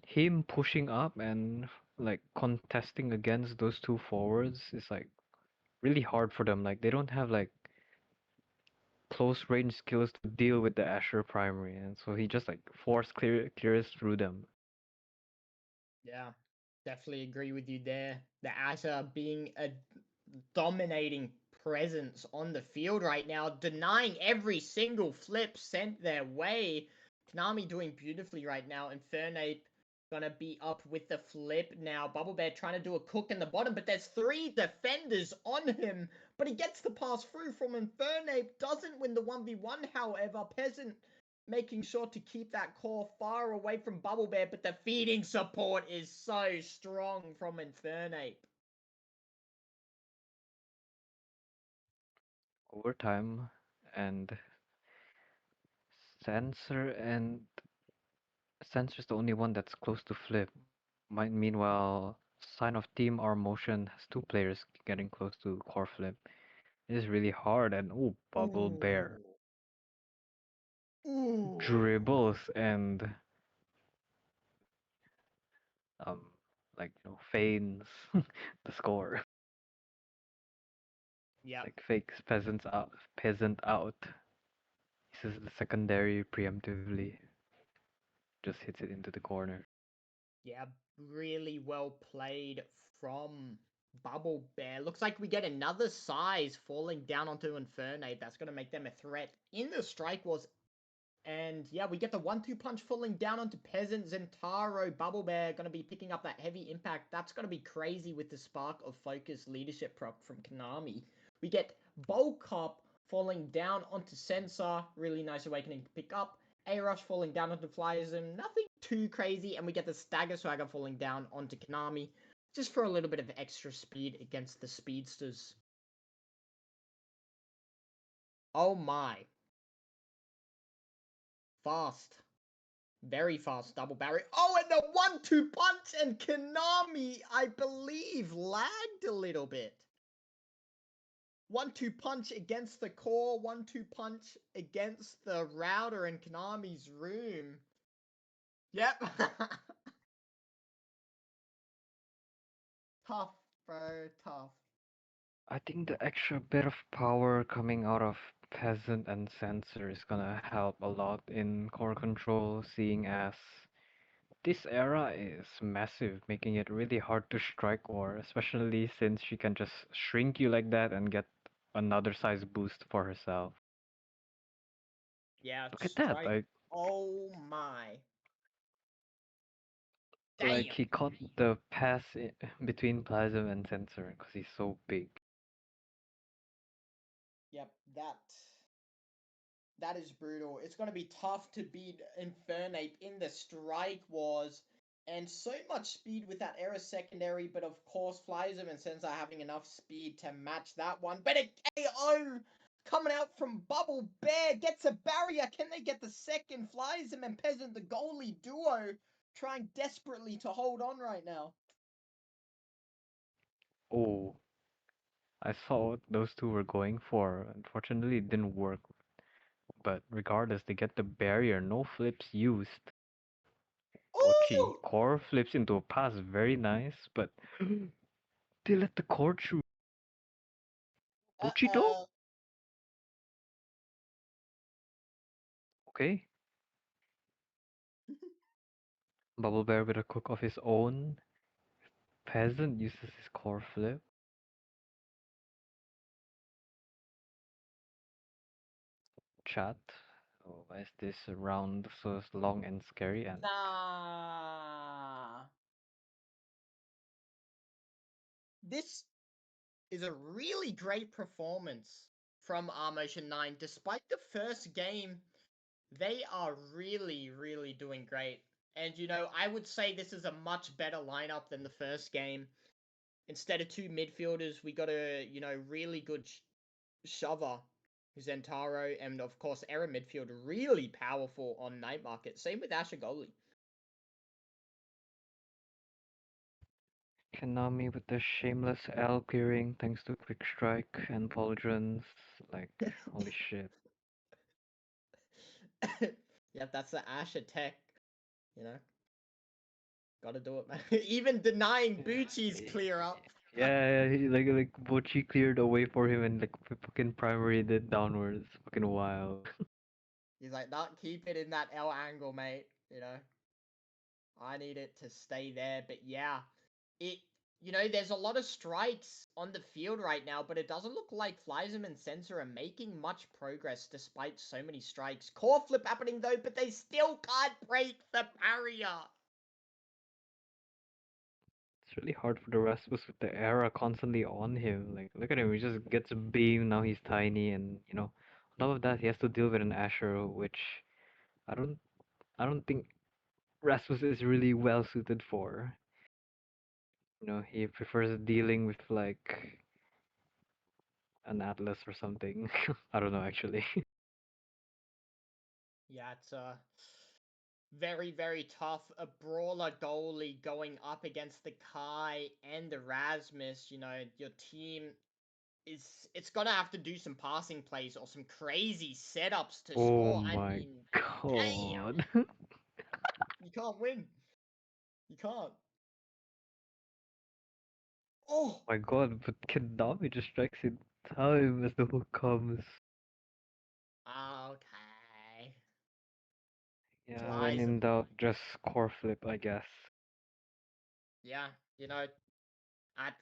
him pushing up and like contesting against those two forwards is like really hard for them. Like they don't have like close range skills to deal with the Asher primary, and so he just like clears through them. Yeah, definitely agree with you there. The Asher being a dominating presence on the field right now, denying every single flip sent their way. Konami doing beautifully right now. Infernape gonna be up with the flip now. Bubble Bear trying to do a cook in the bottom, but there's three defenders on him. But he gets the pass through from Infernape. Doesn't win the 1v1, however. Peasant making sure to keep that core far away from Bubble Bear, but the feeding support is so strong from Infernape. Overtime and Sensor is the only one that's close to flip. Meanwhile, Sign of Team Rmotion has two players getting close to core flip. It is really hard, and ooh, Bubble Bear Ooh. Ooh. dribbles and um feigns the score. Yep. Like fakes peasant out. This is the secondary preemptively. Just hits it into the corner. Yeah. Really well played from Bubble Bear. Looks like we get another size falling down onto Infernape. That's going to make them a threat in the Strike Wars. And yeah, we get the 1-2 punch falling down onto Peasant. Zentaro, Bubble Bear going to be picking up that heavy impact. That's going to be crazy with the Spark of Focus leadership prop from Konami. We get Bowl Cop falling down onto Sensor. Really nice awakening to pick up. A-Rush falling down onto Flyism. Nothing too crazy. And we get the Stagger Swagger falling down onto Konami. Just for a little bit of extra speed against the Speedsters. Oh my. Fast. Very fast double barrier. Oh, and the 1-2 punch, and Konami, I believe, lagged a little bit. 1-2 punch against the core, 1-2 punch against the router in Konami's room. Yep. Tough, bro, tough. I think the extra bit of power coming out of Peasant and Sensor is gonna help a lot in core control, seeing as this era is massive, making it really hard to strike war, especially since she can just shrink you like that and get another size boost for herself. Yeah, Look at that, strike. Oh my. like Damn. he caught the pass between Plasm and Sensor because he's so big. Yep, that is brutal. It's going to be tough to beat Infernape in the Strike Wars. And so much speed with that Era secondary, but of course, Flyism and Sensor having enough speed to match that one. But a KO coming out from Bubble Bear gets a barrier. Can they get the second? Flyism and Peasant, the goalie duo, trying desperately to hold on right now. Oh, I saw what those two were going for. Unfortunately, it didn't work. But regardless, they get the barrier. No flips used. Ochi. Oh! Core flips into a pass. Very nice. But Still at the courtroom. Buchito? Uh-oh. Okay. Bubble Bear with a cook of his own. Peasant uses his core flip. Chat. Oh, why is this round so long and scary? And Nah. This is a really great performance from Rmotion9. Despite the first game, they are really, really doing great. And, I would say this is a much better lineup than the first game. Instead of two midfielders, we got a, really good shover, Zentaro, and of course, error midfield, really powerful on Night Market. Same with Asher Goalie. Konami with the shameless L clearing thanks to Quick Strike and Pauldrons. Like, holy shit. Yep, that's the Asher tech, you know. Gotta do it, man. Even denying Bucci's clear up. Yeah, like Bochi cleared away for him and like fucking primary did downwards. Fucking wild. He's like, not keep it in that L angle, mate. I need it to stay there. But yeah, there's a lot of strikes on the field right now, but it doesn't look like Flyzem and Sensor are making much progress despite so many strikes. Core flip happening though, but they still can't break the barrier. It's really hard for the Rasmus with the era constantly on him. Like, look at him, he just gets a beam, now he's tiny, and on top of that, he has to deal with an Asher, which I don't, I don't think Rasmus is really well suited for. He prefers dealing with like an Atlas or something. I don't know actually. Yeah, it's very, very tough. A brawler goalie going up against the Kai and the Rasmus. Your team it's gonna have to do some passing plays or some crazy setups to Oh score. I my mean, god. damn, you can't win. You can't. Oh, My god, but Kendami just strikes in time as the hook comes. okay. Yeah, when Flies in him. doubt, just core flip, I guess. Yeah, at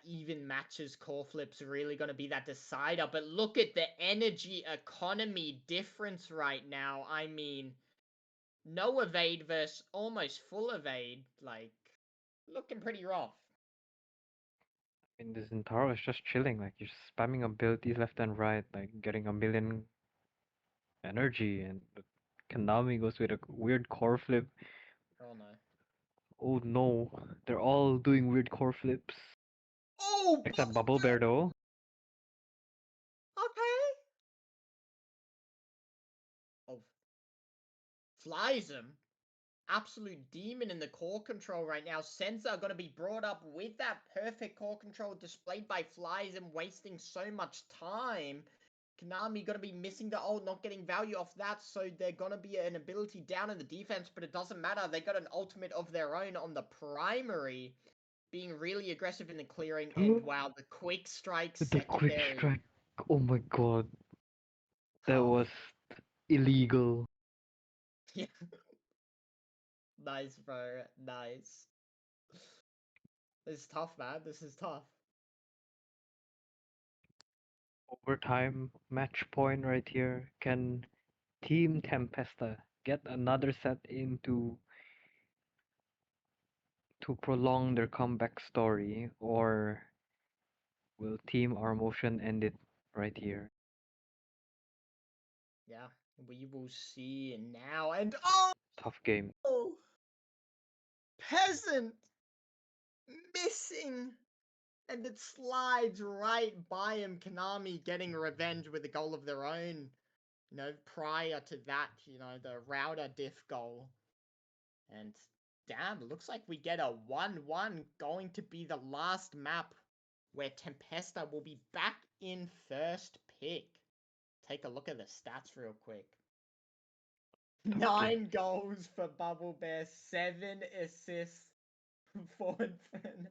even matches, core flips are really gonna be that decider. But look at the energy economy difference right now. I mean, no evade versus almost full evade. Like, looking pretty rough. I mean, this Zentaro is just chilling, like, you're spamming abilities left and right, like, getting a million energy, and Kendami goes with a weird core flip. Oh no. Oh no, they're all doing weird core flips. Oh, Like that Bubble Bear though. okay. Oh, flies him. Absolute demon in the core control right now. Sensor going to be brought up with that perfect core control displayed by Flies and wasting so much time. Konami going to be missing the ult, not getting value off that, so they're going to be an ability down in the defense, but it doesn't matter. They got an ultimate of their own on the primary, being really aggressive in the clearing, and wow, the quick strike The quick secondary. strike. Oh my god, that Tough. was illegal. Yeah. Nice, bro. Nice. This is tough, man. This is tough. Overtime match point right here. Can Team Tempesta get another set in to prolong their comeback story, or will Team Rmotion end it right here? Yeah, we will see now. And Tough game. oh, peasant missing, and it slides right by him. Konami getting revenge with a goal of their own. Prior to that, the router diff goal. And damn, it looks like we get a 1-1 going to be the last map where Tempesta will be back in first pick. Take a look at the stats real quick. Tough game. 9 goals for Bubble Bear, 7 assists for Inferno.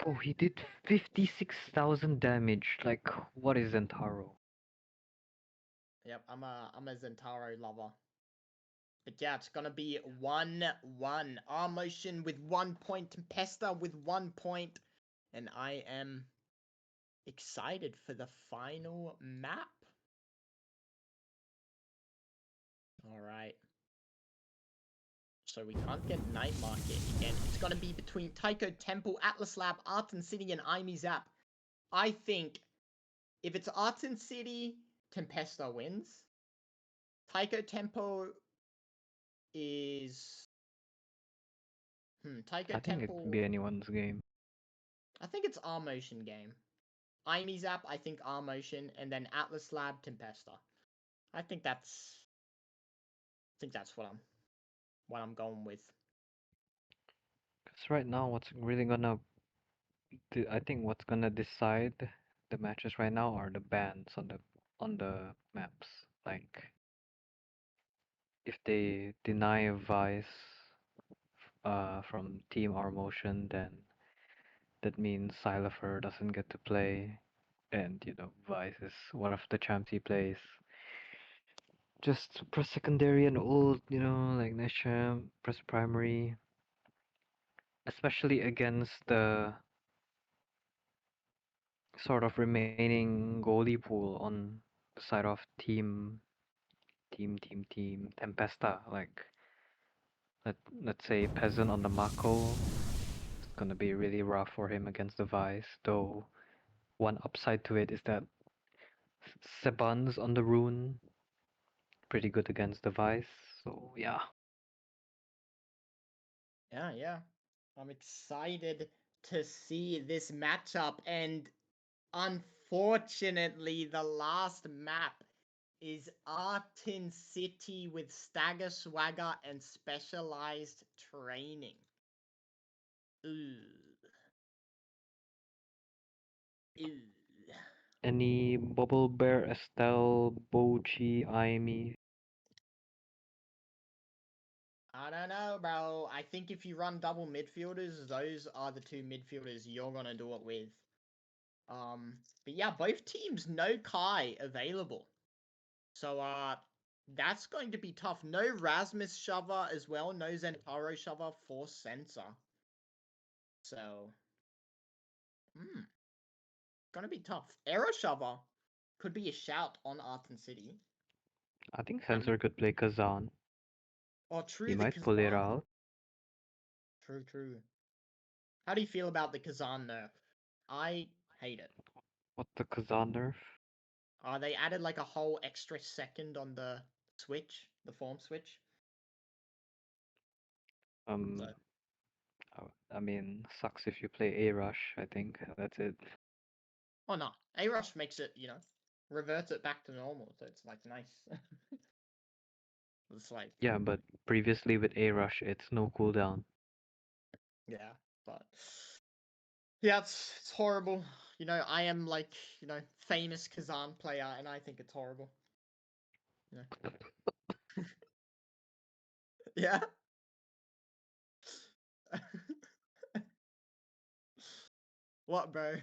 Oh, he did 56,000 damage. Like, what is Zentaro? Yep, I'm a Zentaro lover. But yeah, it's gonna be 1-1. Rmotion with 1 point, Tempesta with 1 point, and I am excited for the final map. Alright. So we can't get Night Market again. It's gonna be between Taiko Temple, Atlas Lab, Arton City, and Aimi Zap. I think if it's Arton City, Tempesta wins. Taiko Temple is Taiko I think it could Temple. be anyone's game. I think it's Rmotion game. Aimi Zap, I think Rmotion, and then Atlas Lab, Tempesta. I think that's what I'm going with. Because right now, I think what's gonna decide the matches right now are the bans on the maps. Like, if they deny Vice from Team Rmotion, then that means Xylophur doesn't get to play, and Vice is one of the champs he plays. Just press secondary and ult, like next champ, press primary, especially against the sort of remaining goalie pool on the side of team Tempesta. Like, let's say Peasant on the Mako. It's gonna be really rough for him against the Vice, though. One upside to it is that Sebans on the Rune pretty good against the Vice. So yeah. Yeah. I'm excited to see this matchup, and unfortunately, the last map is Artin City with Stagger Swagger and Specialized Training. Ooh. Ooh. Any Bubble Bear, Estelle, Bochi, Aimi. I don't know, bro. I think if you run double midfielders, those are the two midfielders you're gonna do it with. But yeah, both teams no Kai available. So that's going to be tough. No Rasmus Shover as well, no Zentaro Shover for Sensor. So gonna be tough. Arrow Shover could be a shout on Arton City. I think And Sensor could play Kazan. true, He the might pull it Kazan. out. True. How do you feel about the Kazan nerf? I hate it. What the Kazan nerf? They added like a whole extra second on the switch, the form switch. So, Um, I mean, sucks if you play A Rush. I think that's it. oh no, A Rush makes it, reverts it back to normal. So it's like nice. It's like, Yeah, but previously with A Rush, it's no cooldown. yeah, but yeah, it's horrible. I am like, famous Kazan player, and I think it's horrible. Yeah. What, bro?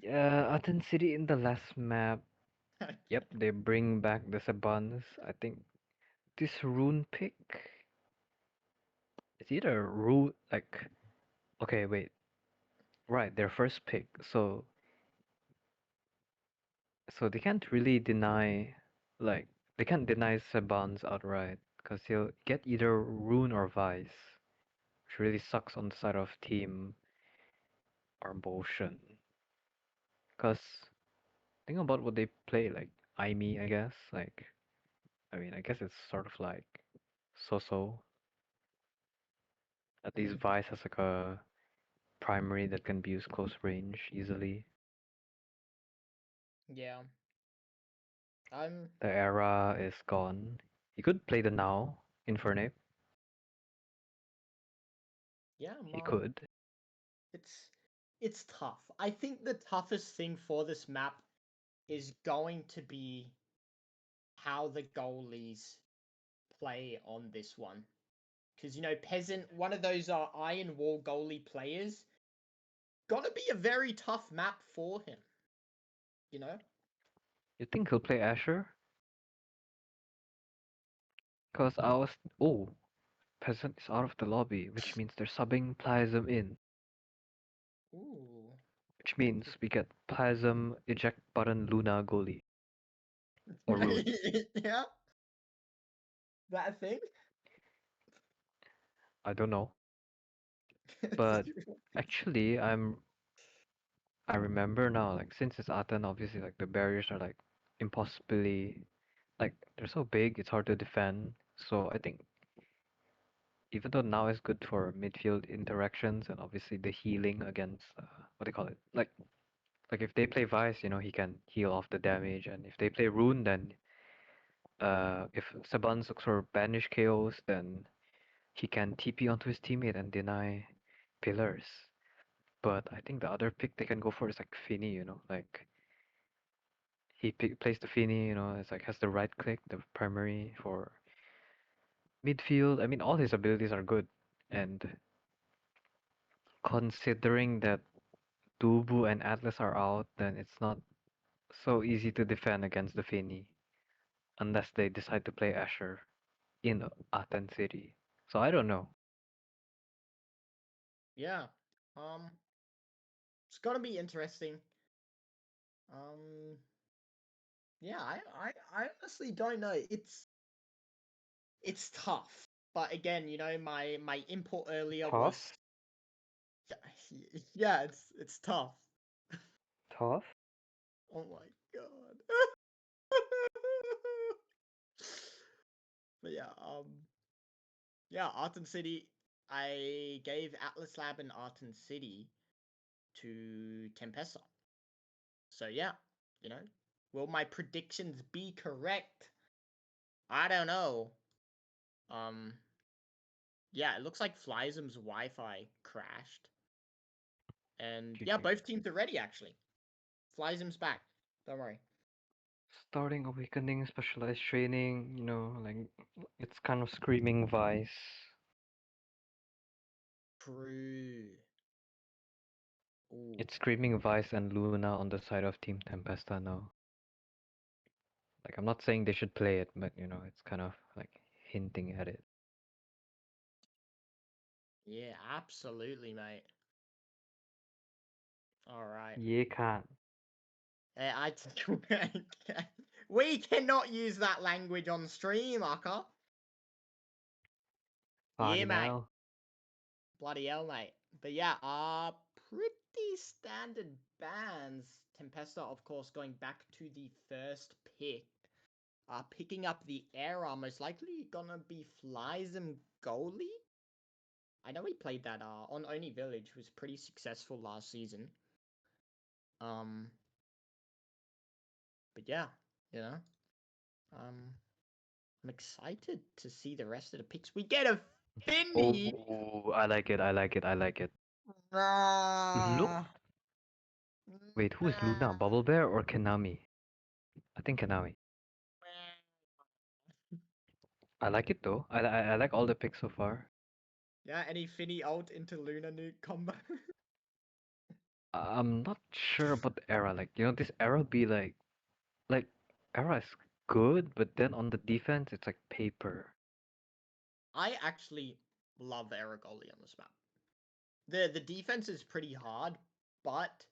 Yeah, Aten City in the last map. Yep, they bring back the Sabans. I think this rune pick is either rune like okay, wait. Right, their first pick. So they can't really deny like they can't deny Sabans outright because he'll get either rune or vice, which really sucks on the side of team Armotion. Because think about what they play like Aimi, I guess. Like I mean, I guess it's sort of like so-so. At least Vice has like a primary that can be used close range easily. Yeah. I'm The era is gone. He could play the now Infernape. yeah, He could. it's it's tough. I think the toughest thing for this map is going to be how the goalies play on this one. Because Peasant, one of those Iron Wall goalie players, gonna be a very tough map for him. You know? You think he'll play Asher? Cause I was oh, Peasant is out of the lobby, which means they're subbing Plasm in. Ooh. Which means we get Plasm, Eject Button, Luna, Goalie. Or Rune. Yeah, that a thing? I don't know. But actually I remember now, like since it's Aten, obviously like the barriers are like impossibly like they're so big, it's hard to defend. So I think even though now is good for midfield interactions and obviously the healing against what do you call it? Like if they play Vice, you know, he can heal off the damage, and if they play Rune, then if Saban looks for banish KOs, then he can TP onto his teammate and deny pillars. But I think the other pick they can go for is like Finny, you know, like plays the Finny, you know, it's like has the right click, the primary for midfield. I mean, all his abilities are good, and considering that Dubu and Atlas are out, then it's not so easy to defend against the Finny unless they decide to play Asher in Aten City. So I don't know. Yeah. Um, it's gonna be interesting. Um, yeah, I honestly don't know. It's tough. But again, my input earlier was Tough? yeah, it's tough. Tough? Oh my god. But yeah, Arton City. I gave Atlas Lab and Arton City to Tempesta. So yeah, you know, will my predictions be correct? I don't know. Um, yeah, it looks like Flyzum's Wi-Fi crashed, and yeah, GG. both teams are ready actually. Flyzum's back. Don't worry. Starting Awakening, specialized training, you know, like it's kind of screaming Vice. True. Ooh. It's screaming Vice and Luna on the side of Team Tempesta now. Like I'm not saying they should play it, but you know, it's kind of like hinting at it. Yeah, absolutely, mate. All right. You can't. I we cannot use that language on stream, Aka. Yeah, Fucking mate. hell. Bloody hell, mate. But yeah, pretty standard bans. Tempesta, of course, going back to the first pick. Picking up the era, most likely gonna be Flyzem goalie. I know he played that on Oni Village, was pretty successful last season. Um, but yeah, you know, um, I'm excited to see the rest of the picks. We get a Finny. Oh, I like it. I like it. I like it. Look. Nah, Wait, who is Luna? nah. Bubble Bear or Kanami? I think Kanami. I like it though. I like all the picks so far. Yeah, any Finny ult into Luna nuke combo. I'm not sure about the era. Like, you know, this era be like era is good, but then on the defense, it's like paper. I actually love Aragoli on this map. The defense is pretty hard, but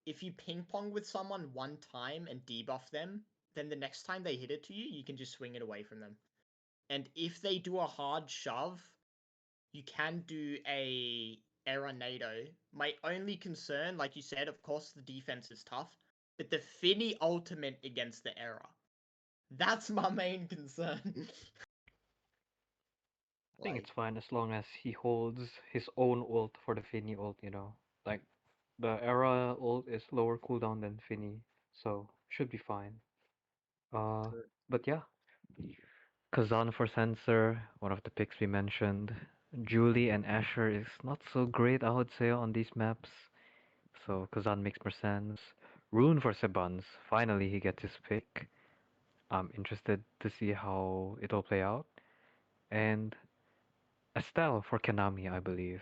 if you ping pong with someone one time and debuff them, then the next time they hit it to you, you can just swing it away from them. And if they do a hard shove, you can do a error nado. My only concern, like you said, of course the defense is tough, but the Finny ultimate against the error. That's my main concern. I think Like, it's fine as long as he holds his own ult for the Finny ult, you know. Like the era ult is lower cooldown than Finny, so should be fine. Uh, true. but yeah, Kazan for Sensor, one of the picks we mentioned. Julie and Asher is not so great, I would say, on these maps. So Kazan makes more sense. Rune for Sebans, finally he gets his pick. I'm interested to see how it'll play out. And Estelle for Kanami, I believe.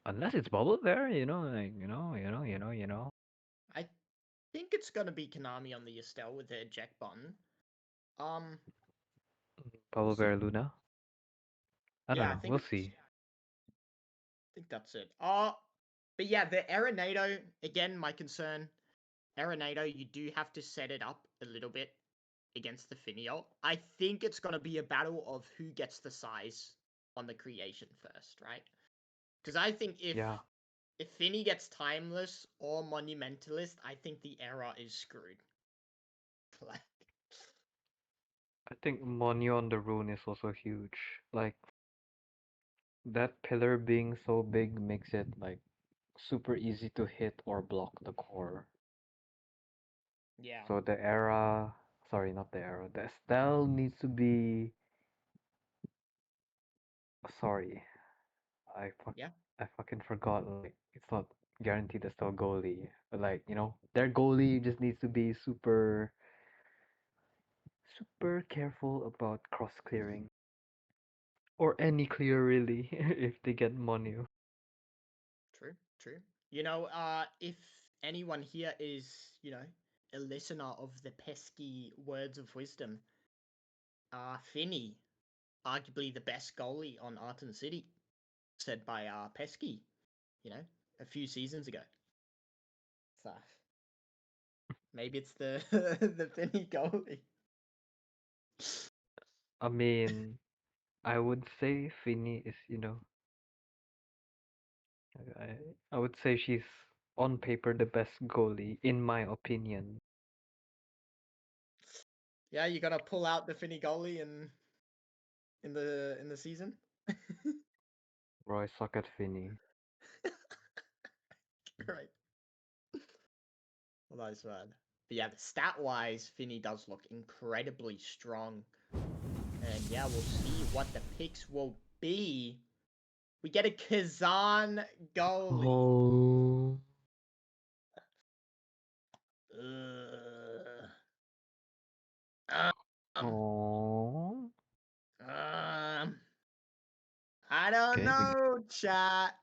Unless it's bubble bear, like I think it's gonna be Konami on the Estelle with the eject button. Um, we'll bubble see. bear Luna. I don't Yeah, know. We'll see. I think that's it. But yeah, the Arenado, again, my concern. Arenado, you do have to set it up a little bit against the Finial. I think it's gonna be a battle of who gets the size on the creation first, right? Because I think Yeah, if Finny gets Timeless or Monumentalist, I think the era is screwed. Like, I think Monyo on the rune is also huge. Like that pillar being so big makes it like super easy to hit or block the core. yeah, So the era, sorry, not the era, the Estelle needs to be. Sorry, I fuck, yeah, I fucking forgot. Like it's not guaranteed Estelle goalie, but like their goalie just needs to be super, super careful about cross clearing or any clear really if they get Monyo. true, true. If anyone here is, a listener of the pesky words of wisdom, Finny, arguably the best goalie on Arton City, said by Pesky, you know, a few seasons ago. So maybe it's the the Finny goalie. I mean, I would say Finny is, I, I would say she's on paper the best goalie, in my opinion. Yeah, you gotta pull out the Finny goalie in the season. Roy suck at Finny. Right. Well, nice man. But yeah, the stat wise, Finny does look incredibly strong. And yeah, we'll see what the picks will be. We get a Kazan goalie. Oh. Ugh. Um, Oh. um, I don't Okay, know, chat.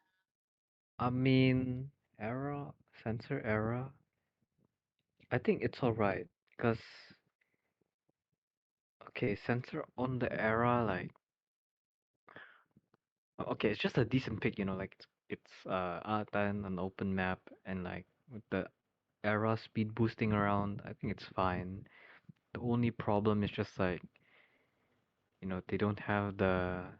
I mean, era, sensor era. I think it's alright, because, okay, sensor on the era, like, okay, it's just a decent pick, like, it's R10, an open map, and, like, with the era speed boosting around, I think it's fine. The only problem is just, like, they don't have the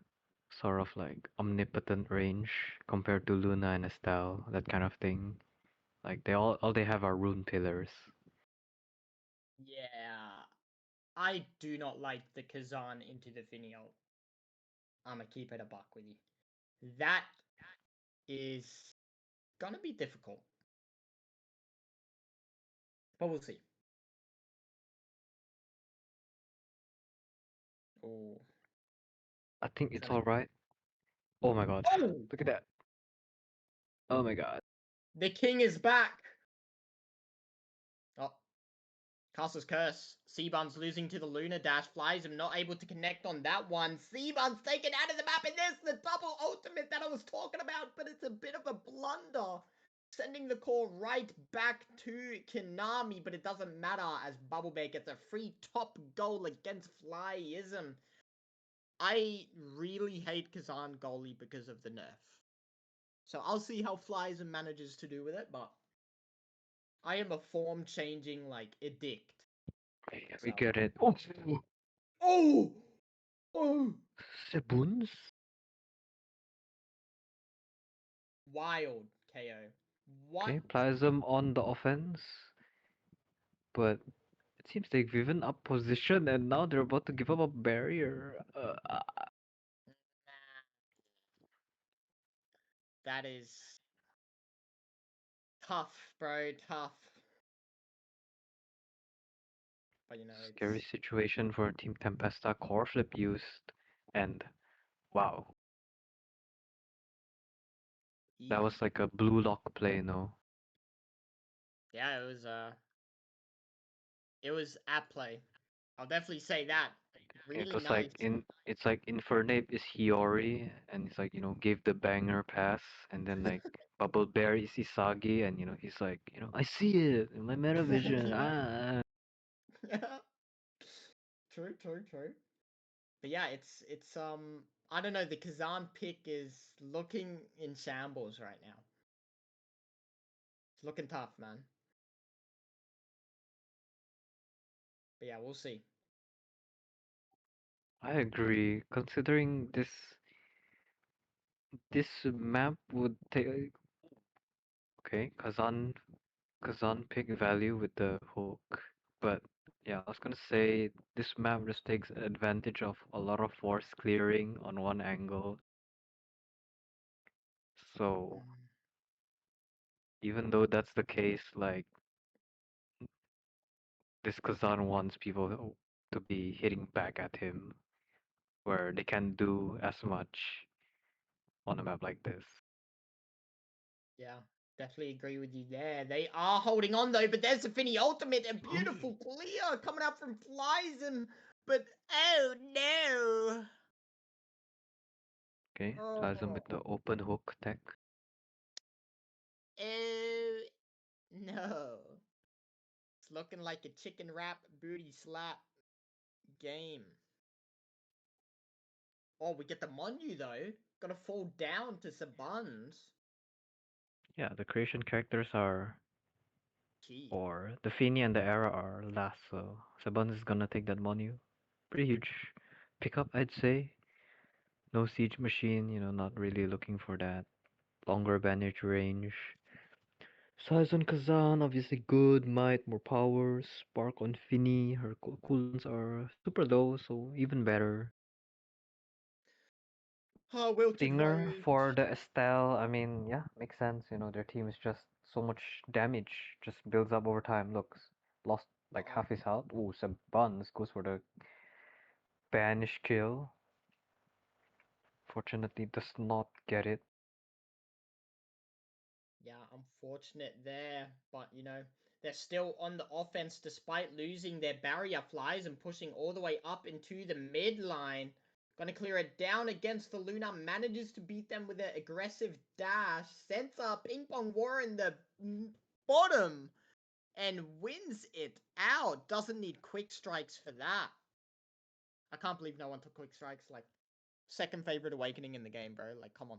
sort of, like, omnipotent range compared to Luna and Estelle, that kind of thing. Like, all they have are rune pillars. Yeah, I do not like the Kazan into the Finial. I'ma keep it a buck with you. That is gonna be difficult, but we'll see. Oh, I think is it's that a alright. Oh my god. oh? Look at that. Oh my god. The king is back. Oh, Castle's Curse. Seabun's losing to the Lunar Dash. Flies him, not able to connect on that one. Seabun's taken out of the map, and there's the double ultimate that I was talking about, but it's a bit of a blunder. Sending the call right back to Konami, but it doesn't matter as Bubble Bear gets a free top goal against Flyism. I really hate Kazan goalie because of the nerf. So I'll see how Flyism manages to do with it, but I am a form changing like addict. We So get it. Oh, oh oh Seboons? wild KO. What? Okay, Plasm on the offense, but it seems they've given up position and now they're about to give up a barrier. That is tough, bro. Tough. But Scary it's situation for Team Tempesta. Core flip used, and wow, that eek. was like a blue lock play, no? Yeah, it was at play. I'll definitely say that. Really nice. It's like Infernape is Hiyori and it's like, gave the banger pass and then like Bubble Bear is Isagi and he's like, I see it in my meta vision. Ah. True, true, true. But yeah, it's I don't know, the Kazan pick is looking in shambles right now. It's looking tough, man. But yeah, we'll see. I agree. Considering this map would take okay, Kazan pick value with the hook. But yeah, I was gonna say this map just takes advantage of a lot of force clearing on one angle. So Mm. even though that's the case, like this Kazan wants people to be hitting back at him, where they can't do as much on a map like this. Yeah, definitely agree with you there. They are holding on though, but there's the Finny ultimate, a beautiful clear coming out from Flyzen. But oh no! Okay, Plasm with Oh, the open hook tech. oh no! It's looking like a chicken wrap booty slap game. Oh, we get the Monu though. Gotta fall down to Sabuns. Yeah, the creation characters are, Key. or the Fini and the Era are last, so Saban is gonna take that Monu. Pretty huge pickup, I'd say. No siege machine, not really looking for that longer bandage range. Size on Kazan, obviously good, might, more power. Spark on Fini, her cooldowns are super low, so even better. Oh, Wilted Stinger for Rage. the Estelle, I mean, yeah, makes sense. Their team is just so much damage, just builds up over time. Look, lost like Uh-oh. half his health. Ooh, some buns goes for the banish kill. Fortunately, does not get it. Yeah, unfortunate there. But, they're still on the offense despite losing their barrier flies and pushing all the way up into the mid line. Gonna clear it down against the Luna. Manages to beat them with an aggressive dash. Sends a ping pong war in the bottom and wins it out. Doesn't need quick strikes for that. I can't believe no one took quick strikes. Like, second favorite awakening in the game, bro. Like, come on.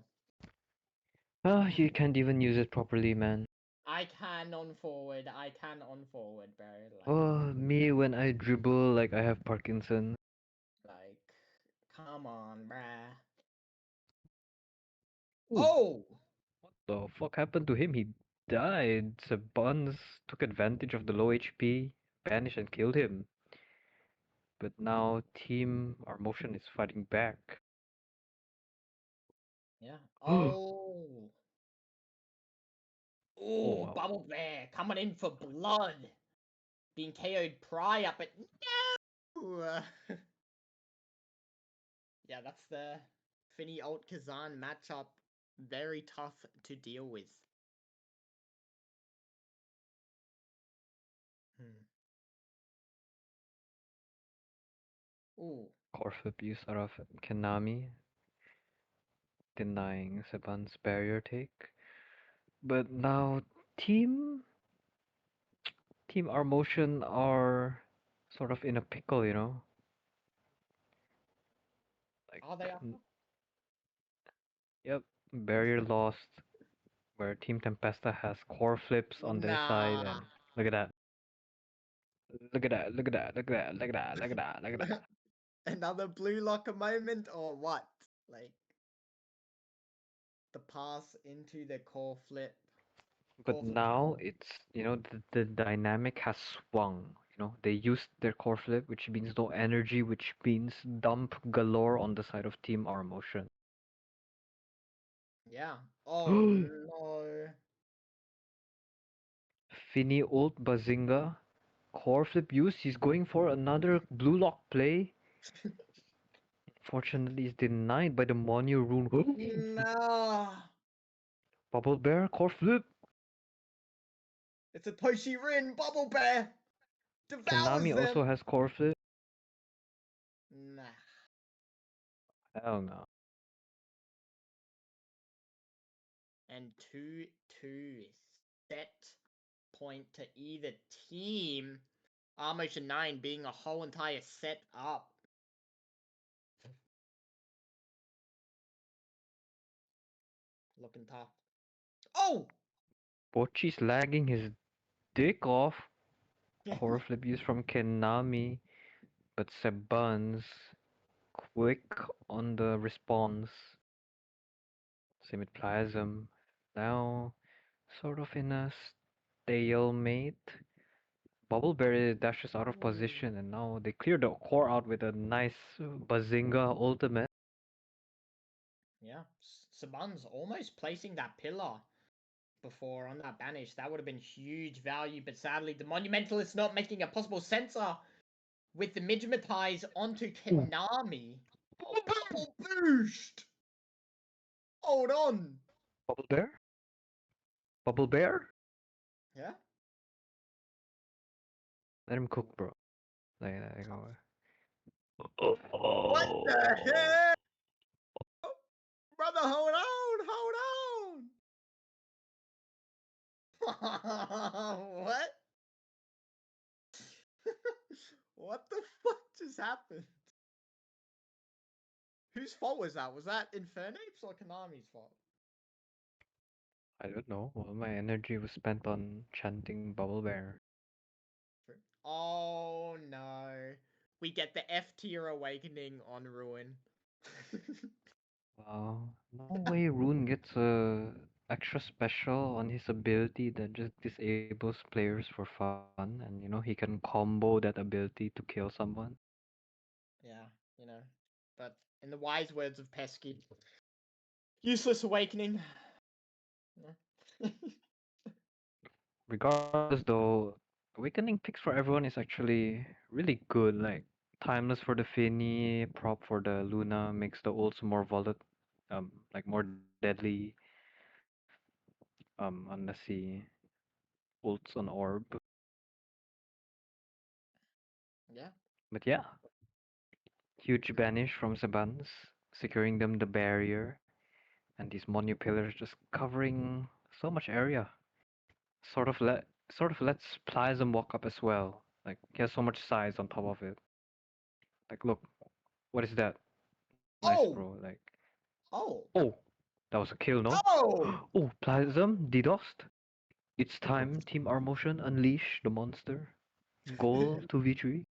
Ah, you can't even use it properly, man. I can on forward. I can on forward, bro. Oh, me when I dribble like I have Parkinson. Like, come on, bruh. Ooh, Oh, what the fuck happened to him? He died. Buns took advantage of the low HP, banished and killed him. But now Team Rmotion is fighting back. yeah. Oh Oh, ooh, wow. Bubble Bear coming in for blood, being KO'd prior, but no. Yeah, that's the Finny Alt Kazan matchup. Very tough to deal with. Hmm. Ooh. Corflip use out of Kanami, denying Seban's barrier take. But now Team Rmotion are sort of in a pickle, Like Are they n- after? yep, barrier lost where Team Tempesta has core flips on their side Nah. and look at that. Look at that, look at that, look at that, look at that, look at that, look at that. Another blue locker moment or what? Like the pass into the core flip. But Core flip now core. it's, the dynamic has swung. They used their core flip, which means no energy, which means dump galore on the side of Team Rmotion. Yeah. Oh no. Finny ult Bazinga. Core flip use. He's going for another blue lock play. Fortunately, is denied by the Monio rune. No. Bubble Bear, core flip. It's a Toshi Rin bubble bear. Devours Kanami also them. has core flip. Nah. Hell no. And 2-2 set point to either team. Rmotion9 being a whole entire set up. Looking tough. Oh! Bochi's lagging his dick off. Core flip used from Kenami, but Seban's quick on the response. Same with Plasm. Now, sort of in a stalemate. Bubbleberry dashes out of Ooh. position, and now they clear the core out with a nice Bazinga ultimate. Yeah, Saban's almost placing that pillar before on that banish. That would have been huge value, but sadly the Monumentalist not making a possible sensor with the Midgematize onto Ooh, Kenami. Oh, bubble boost! Hold on. Bubble Bear? Bubble Bear? Yeah? Let him cook, bro. Like, oh. What the Oh. heck? Brother, hold on, hold on. What? What the fuck just happened? Whose fault was that? Was that Infernape's or Konami's fault? I don't know. All my energy was spent on chanting Bubble Bear. Oh no. We get the F tier awakening on Ruin. Wow. No way Rune gets a extra special on his ability that just disables players for fun, and he can combo that ability to kill someone. Yeah, you know. But in the wise words of Pesky, useless awakening. Yeah. Regardless though, Awakening picks for everyone is actually really good. Like Timeless for the Finny, Prop for the Luna makes the ults more like more deadly. Unless he ults on Orb. Yeah. But yeah, huge banish from Sabans, securing them the barrier, and these Monu pillars just covering so much area. Sort of lets Plasm walk up as well. Like he has so much size on top of it. Like look, what is that? Nice Oh! bro. Like Oh! oh, that was a kill, no? Oh! Oh, Plasm DDoSed. It's time, Team Rmotion, unleash the monster. Goal 2v3.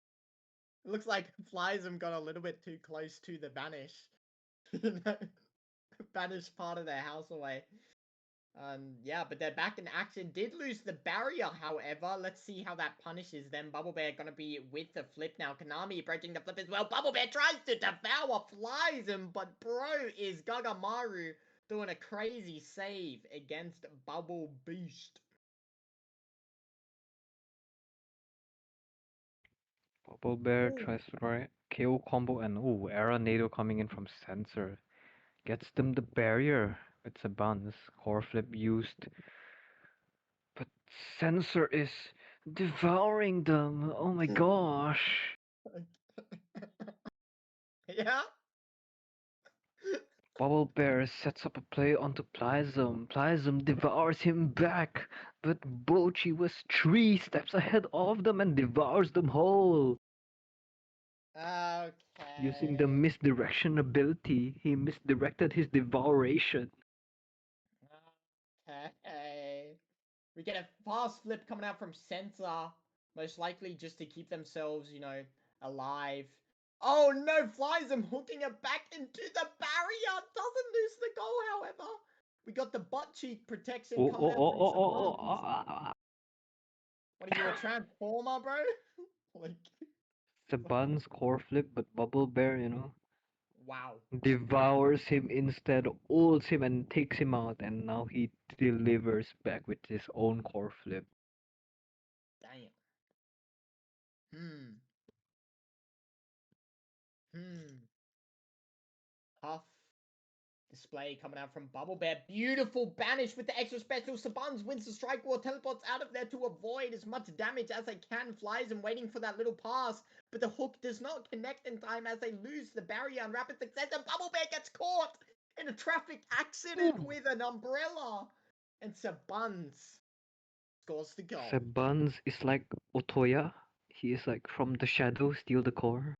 Looks like Flyism got a little bit too close to the banish. You know? Banish part of their house away. Yeah, but they're back in action. Did lose the barrier, however. Let's see how that punishes them. Bubble Bear gonna be with the flip now. Konami breaking the flip as well. Bubble Bear tries to devour, flies him, but bro is Gagamaru doing a crazy save against Bubble Beast. Bubble Bear Ooh. tries to try KO combo and Era Nado coming in from Sensor. Gets them the barrier. It's a bounce. Core flip used. But Sensor is devouring them. Oh my gosh. Yeah? Bubble Bear sets up a play onto Plasm. Plasm devours him back. But Bochi was 3 steps ahead of them and devours them whole. Using the Okay. misdirection ability, he misdirected his devouration. Okay. We get a fast flip coming out from Center, most likely just to keep themselves, alive. Oh no, flies him hooking it back into the barrier. Doesn't lose the goal, however. We got the butt cheek protection Oh, coming oh, out oh, from oh, oh, oh, Savans. What are you, a transformer, bro? Like, Saban's core flip, but Bubble Bear, wow. devours him instead, ults him and takes him out, and now he delivers back with his own core flip. Damn. Hmm. Hmm. Tough. Display coming out from Bubble Bear. Beautiful banish with the extra special. Sabuns wins the strike wall, teleports out of there to avoid as much damage as they can. Flies and waiting for that little pass. But the hook does not connect in time as they lose the barrier on rapid success. And Bubble Bear gets caught in a traffic accident with an umbrella. And Sabuns scores the goal. Sebans is like Otoya. He is like from the shadow, steal the core.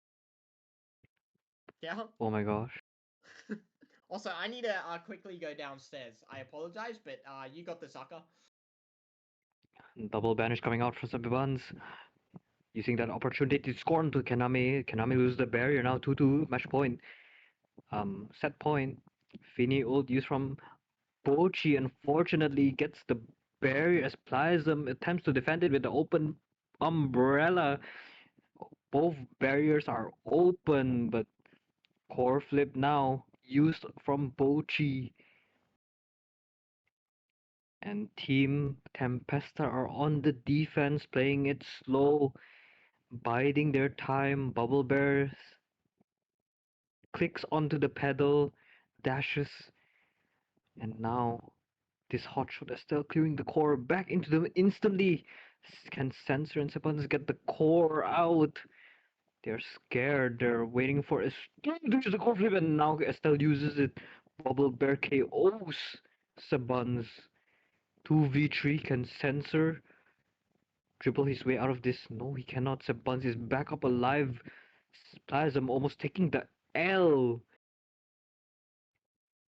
Yeah. Oh my gosh. Also, I need to quickly go downstairs. I apologize, but you got the sucker. Double banish coming out for Sebans. Using that opportunity to score onto Kenami. Kenami loses the barrier now 2-2 match point. Set point. Fini ult used from Bochi unfortunately gets the barrier as Plasm attempts to defend it with the open umbrella. Both barriers are open, but core flip now used from Bochi. And Team Tempesta are on the defense, playing it slow, biding their time. Bubble Bears clicks onto the pedal, dashes, and now this hotshot is still clearing the core back into them instantly. Can Sensor and Sabonis get the core out? They're scared. They're waiting for Estelle to use the core flip, and now Estelle uses it. Bubble Bear KOs Sabuns. 2v3. Can Sensor dribble his way out of this? No, he cannot. Sabuns is back up alive. Plasm almost taking the L.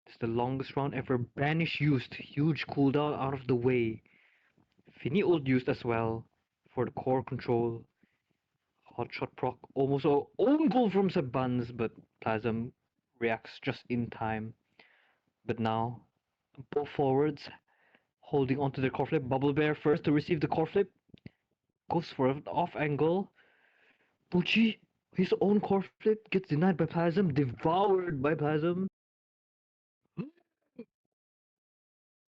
It's the longest round ever. Banish used. Huge cooldown out of the way. Fini ult used as well for the core control. Hotshot proc. Almost a own goal from Sabuns, but Plasm reacts just in time. But now, both forwards holding onto the core flip. Bubble Bear first to receive the core flip. Goes for an off angle. Pucci, his own core flip gets denied by Plasm. Devoured by Plasm.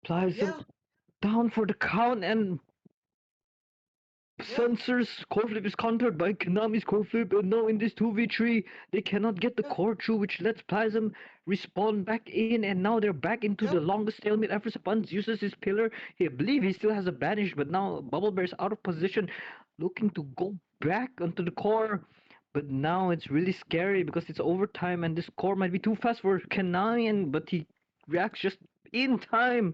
Plasm Yeah, down for the count, and yeah, Sensor's core flip is countered by Konami's core flip, and now in this 2v3, they cannot get the yeah, core through, which lets Plasm respawn back in, and now they're back into yeah, the longest stalemate ever. Spans uses his pillar. I believe he still has a banish, but now Bubble Bear's out of position, looking to go back onto the core. But now it's really scary because it's overtime, and this core might be too fast for Konami, but he reacts just in time.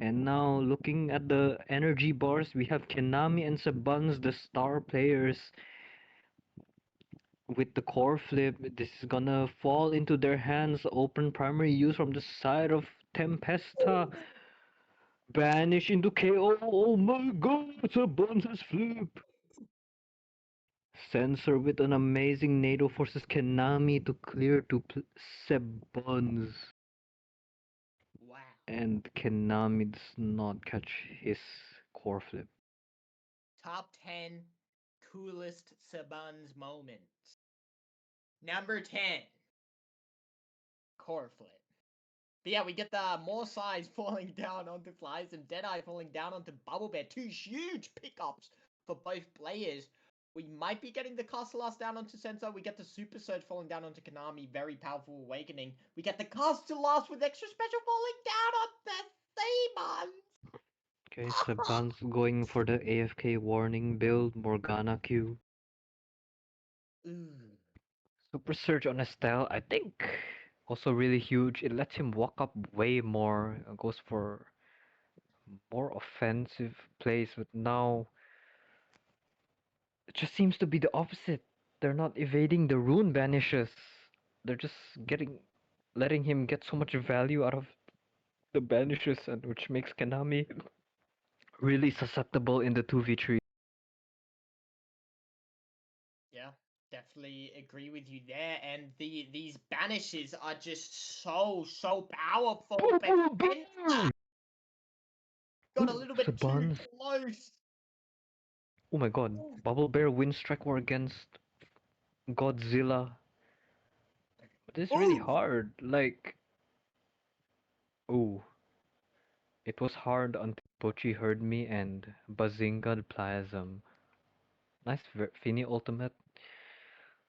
And now looking at the energy bars, we have Kenami and Sabuns, the star players, with the core flip. This is gonna fall into their hands. Open primary use from the side of Tempesta. Banish into KO. Oh my god, Sabuns' flip. Sensor with an amazing NATO forces Kenami to clear to Sabuns. wow. And Kenami does not catch his core flip. Top 10 coolest Sabuns moments. Number 10, core flip. But yeah, we get the more size falling down onto Flies and Deadeye falling down onto Bubble Bear. Two huge pickups for both players. We might be getting the Castellas down onto Sensor. We get the Super Surge falling down onto Konami. Very powerful awakening. We get the Castellas with extra special falling down on the Sabans. Okay, Saban's going for the AFK warning build, Morgana Q. Ooh. Super Surge on Estelle, I think also really huge. It lets him walk up way more, goes for more offensive plays, but now it just seems to be the opposite. They're not evading the rune banishes. They're just getting letting him get so much value out of the banishes, and which makes Kanami really susceptible in the 2v3. Yeah, definitely agree with you there. And these banishes are just so powerful. But Penta got a Ooh, little bit too Saban's. close. Oh my god, Ooh. Bubble Bear wins strike war against Godzilla. But it's really Ooh. hard. Like, oh, it was hard until Pochi heard me and Bazinga Plasm. Nice Fini ultimate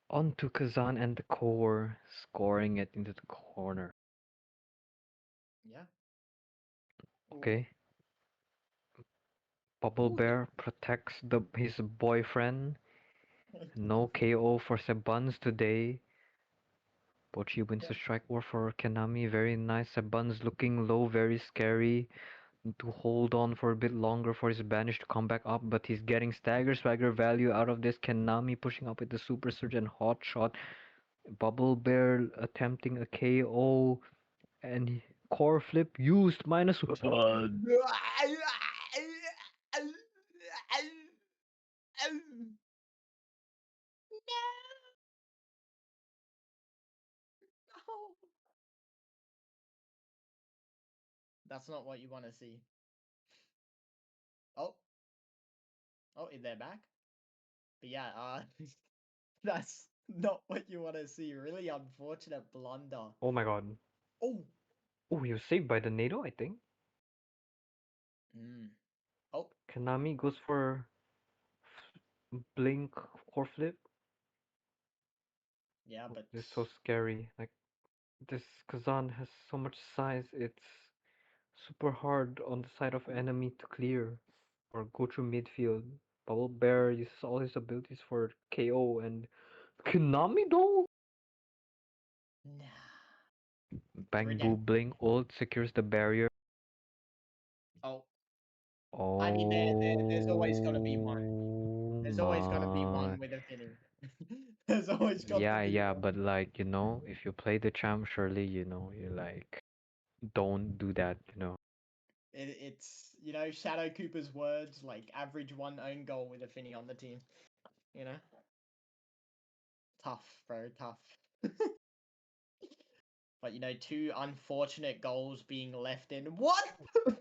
onto Kazan and the core, scoring it into the corner. Yeah. Ooh. Okay. Bubble Ooh, Bear protects his boyfriend. No KO for Sebuns today. Pochi wins the strike war for Kanami. Very nice. Sebuns looking low, very scary. To hold on for a bit longer for his banish to come back up, but he's getting swagger value out of this. Kanami pushing up with the super surge and hot shot. Bubble Bear attempting a KO and core flip used -1. No. That's not what you want to see. Oh, they're back. But yeah, that's not what you want to see. Really unfortunate blunder. Oh my god. Oh. Oh, he was saved by the NATO, I think. Mm. Oh. Kanami goes for blink core flip. Yeah, Oh, but this is so scary. Like this Kazan has so much size, it's super hard on the side of enemy to clear or go through midfield. Bubble Bear uses all his abilities for KO and Konami though? nah. Bamboo Redempt. Blink ult secures the barrier. Oh. I mean, there's always gonna be one. Oh There's always gonna be my. one with a Finny. There's always got to Yeah, be yeah, one. but like, if you play the champ, surely, you like, don't do that, It's Shadow Cooper's words, like average one own goal with a Finny on the team. You know, tough, bro, tough. But two unfortunate goals being left in. What the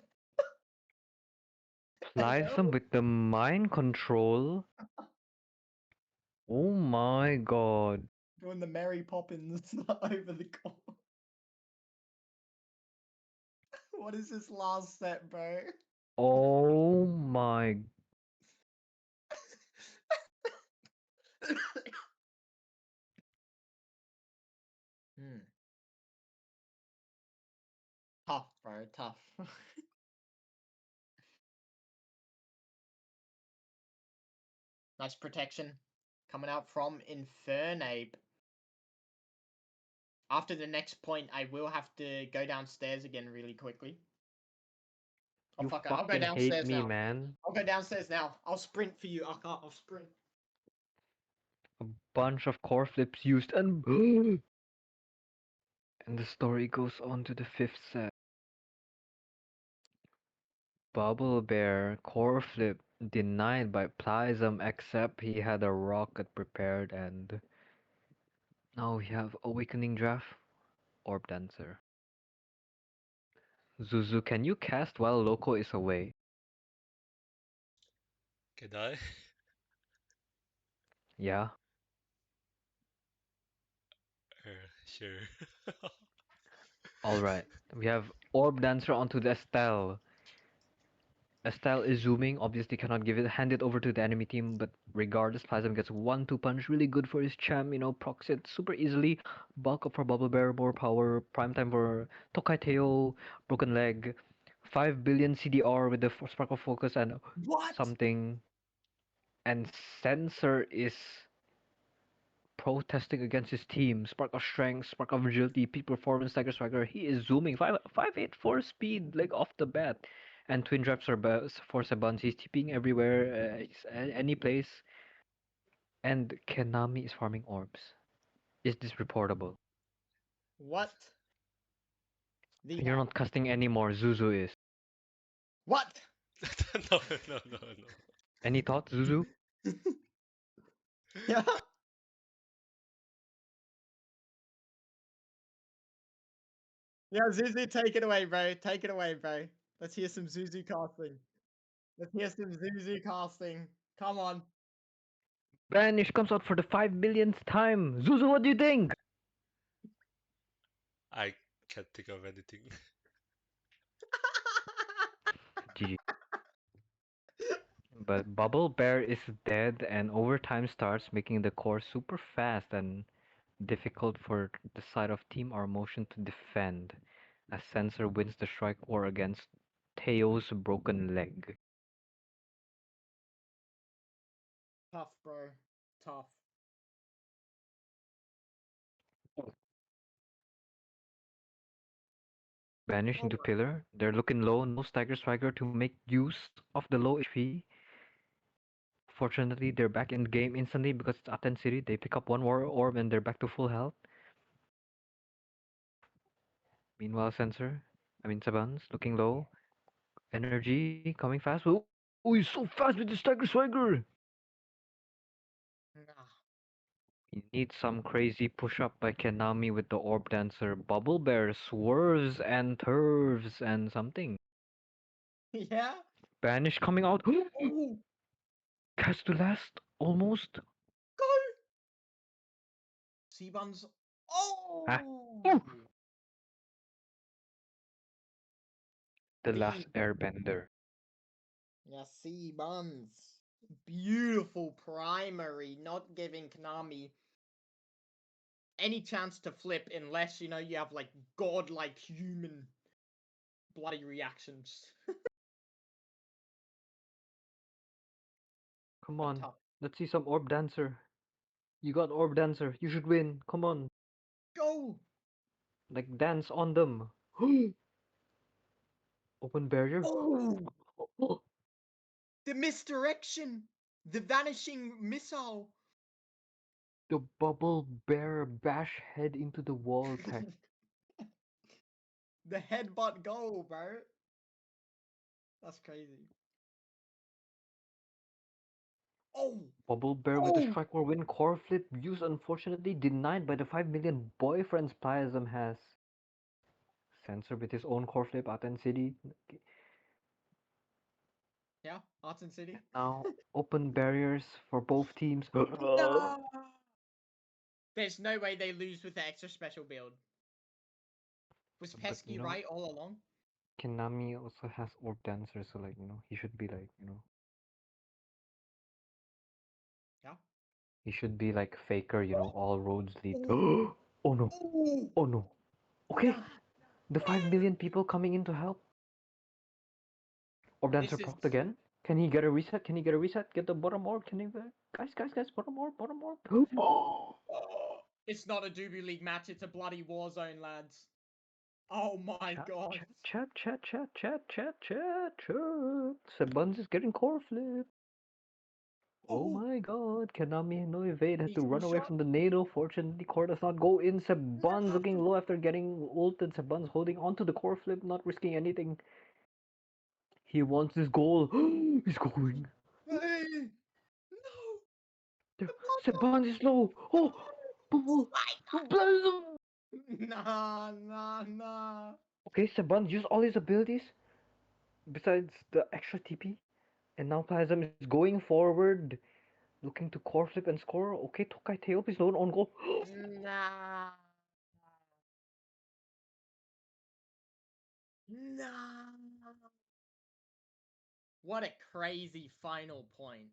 Plies them hell? with the mind control. Oh my god. Doing the Mary Poppins over the goal. What is this last set, bro? Oh my. Hmm. Tough, bro, tough. Nice protection coming out from Infernape. After the next point, I will have to go downstairs again really quickly. Oh, You fuck it. I'll go fucking hate downstairs me, now. man. I'll go downstairs now. I'll sprint for you. I'll sprint. A bunch of core flips used and and the story goes on to the fifth set. Bubble Bear core flip denied by Plism except he had a rocket prepared and now we have Awakening Draft Orb Dancer. Zuzu, can you cast while Loco is away? Can I? Yeah. Sure. Alright. We have Orb Dancer onto the Estelle. Estelle is zooming, obviously cannot hand it over to the enemy team, but regardless, Plasm gets 1-2 punch, really good for his champ, procs it super easily. Bulk up for Bubble Bear, more power, prime time for Tokai Teo, Broken Leg, 5 billion CDR with the Spark of Focus and What? something. And Sensor is protesting against his team. Spark of Strength, Spark of Agility, Peak Performance, Tiger Swagger. He is zooming 5.8 speed, like off the bat. And Twin Drives are for Saban. He's TPing everywhere, any place. And Kenami is farming orbs. Is this reportable? What? The You're hell? not casting anymore, Zuzu is. What? No, no, no, no. Any thoughts, Zuzu? Yeah. Yeah, Zuzu, take it away, bro. Take it away, bro. Let's hear some Zuzu casting. Let's hear some Zuzu casting. Come on. Banish comes out for the 5 millionth time. Zuzu, what do you think? I can't think of anything. GG. But Bubble Bear is dead and overtime starts making the core super fast and difficult for the side of Team Rmotion to defend. as Sensor wins the strike war against Teo's broken leg. Tough, bro. Tough. Banish Oh into my. pillar. They're looking low. No stagger striker to make use of the low HP. Fortunately, they're back in the game instantly because it's Aten City. They pick up one more orb and they're back to full health. Meanwhile, Sabans looking low. Energy coming fast. Oh, he's so fast with the stagger swagger! Nah. He needs some crazy push up by Kenami with the orb dancer. Bubble Bear swerves and turves and something. Yeah? Banish coming out. Oh! Has to last almost. Go! Seabuns. Ah. Oh! Ooh. The The last airbender. Yeah, Seabuns. Beautiful primary, not giving Konami any chance to flip unless, you know, you have like godlike human bloody reactions. Come But on. tough. Let's see some orb dancer. You got orb dancer. You should win. Come on. Go! Like dance on them. Open barrier. Oh! The misdirection! The vanishing missile! The bubble bear bash head into the wall tech. The headbutt goal, bro. That's crazy. Oh! Bubble bear with the Oh! strike or win core flip use unfortunately denied by the 5 million boyfriends Pliasm has. Sensor with his own core flip Aten City. Yeah, Arts and City. Now open barriers for both teams. No! There's no way they lose with the extra special build. Was But you Pesky know, right all along? Kinami also has orb dancer, so like, he should be like, Yeah. he should be like Faker, all roads lead. Ooh. Oh no, Ooh. oh no. Okay, Nah. the 5 million people coming in to help. Orb dancer This is procced again. Can he get a reset? Can he get a reset? Get the bottom orb? Can he guys, bottom orb, bottom orb. it's not a Dubu League match, it's a bloody war zone, lads. Oh my Chat, god. chat. Sebuns is getting core flip. Oh Oh, my god, Kanami no evade has to needs more run away shot. from the NATO. Fortunately, core does not go in. Sebuns No. looking low after getting ulted. Sebuns holding onto the core flip, not risking anything. He wants his goal. He's going. Hey. No. There. The blood Sebuns is low. Oh, Oh bubble. my Blasm. god. Nah. Okay, Sebuns used all his abilities besides the extra TP. And now Plasm is going forward, looking to core flip and score. Okay, Tokai Teop is low on goal. Nah. Nah. What a crazy final point.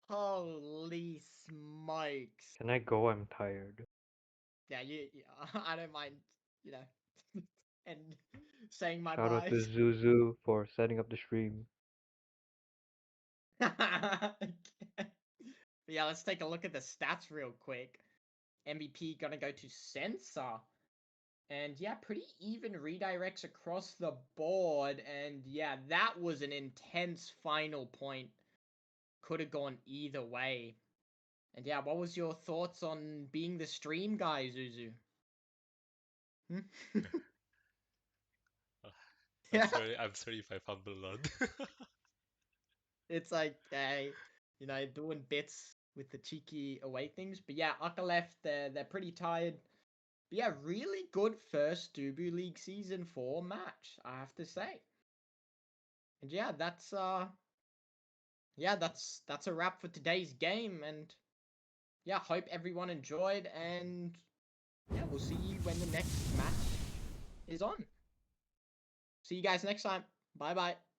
Holy smokes. Can I go? I'm tired. Yeah, I don't mind, you know, and saying my Shout out to byes. Zuzu for setting up the stream. But yeah, let's take a look at the stats real quick. MVP gonna go to Sensor. And yeah, pretty even redirects across the board. And yeah, that was an intense final point. Could have gone either way. And yeah, what was your thoughts on being the stream guy, Zuzu? Hmm? Yeah, I'm sorry if I fumble a lot. it's like, doing bits with the cheeky away things. But yeah, Upper Left, they're pretty tired. But yeah, really good first Dubu League Season 4 match, I have to say. And that's a wrap for today's game. And yeah, hope everyone enjoyed. And yeah, we'll see you when the next match is on. See you guys next time. Bye bye.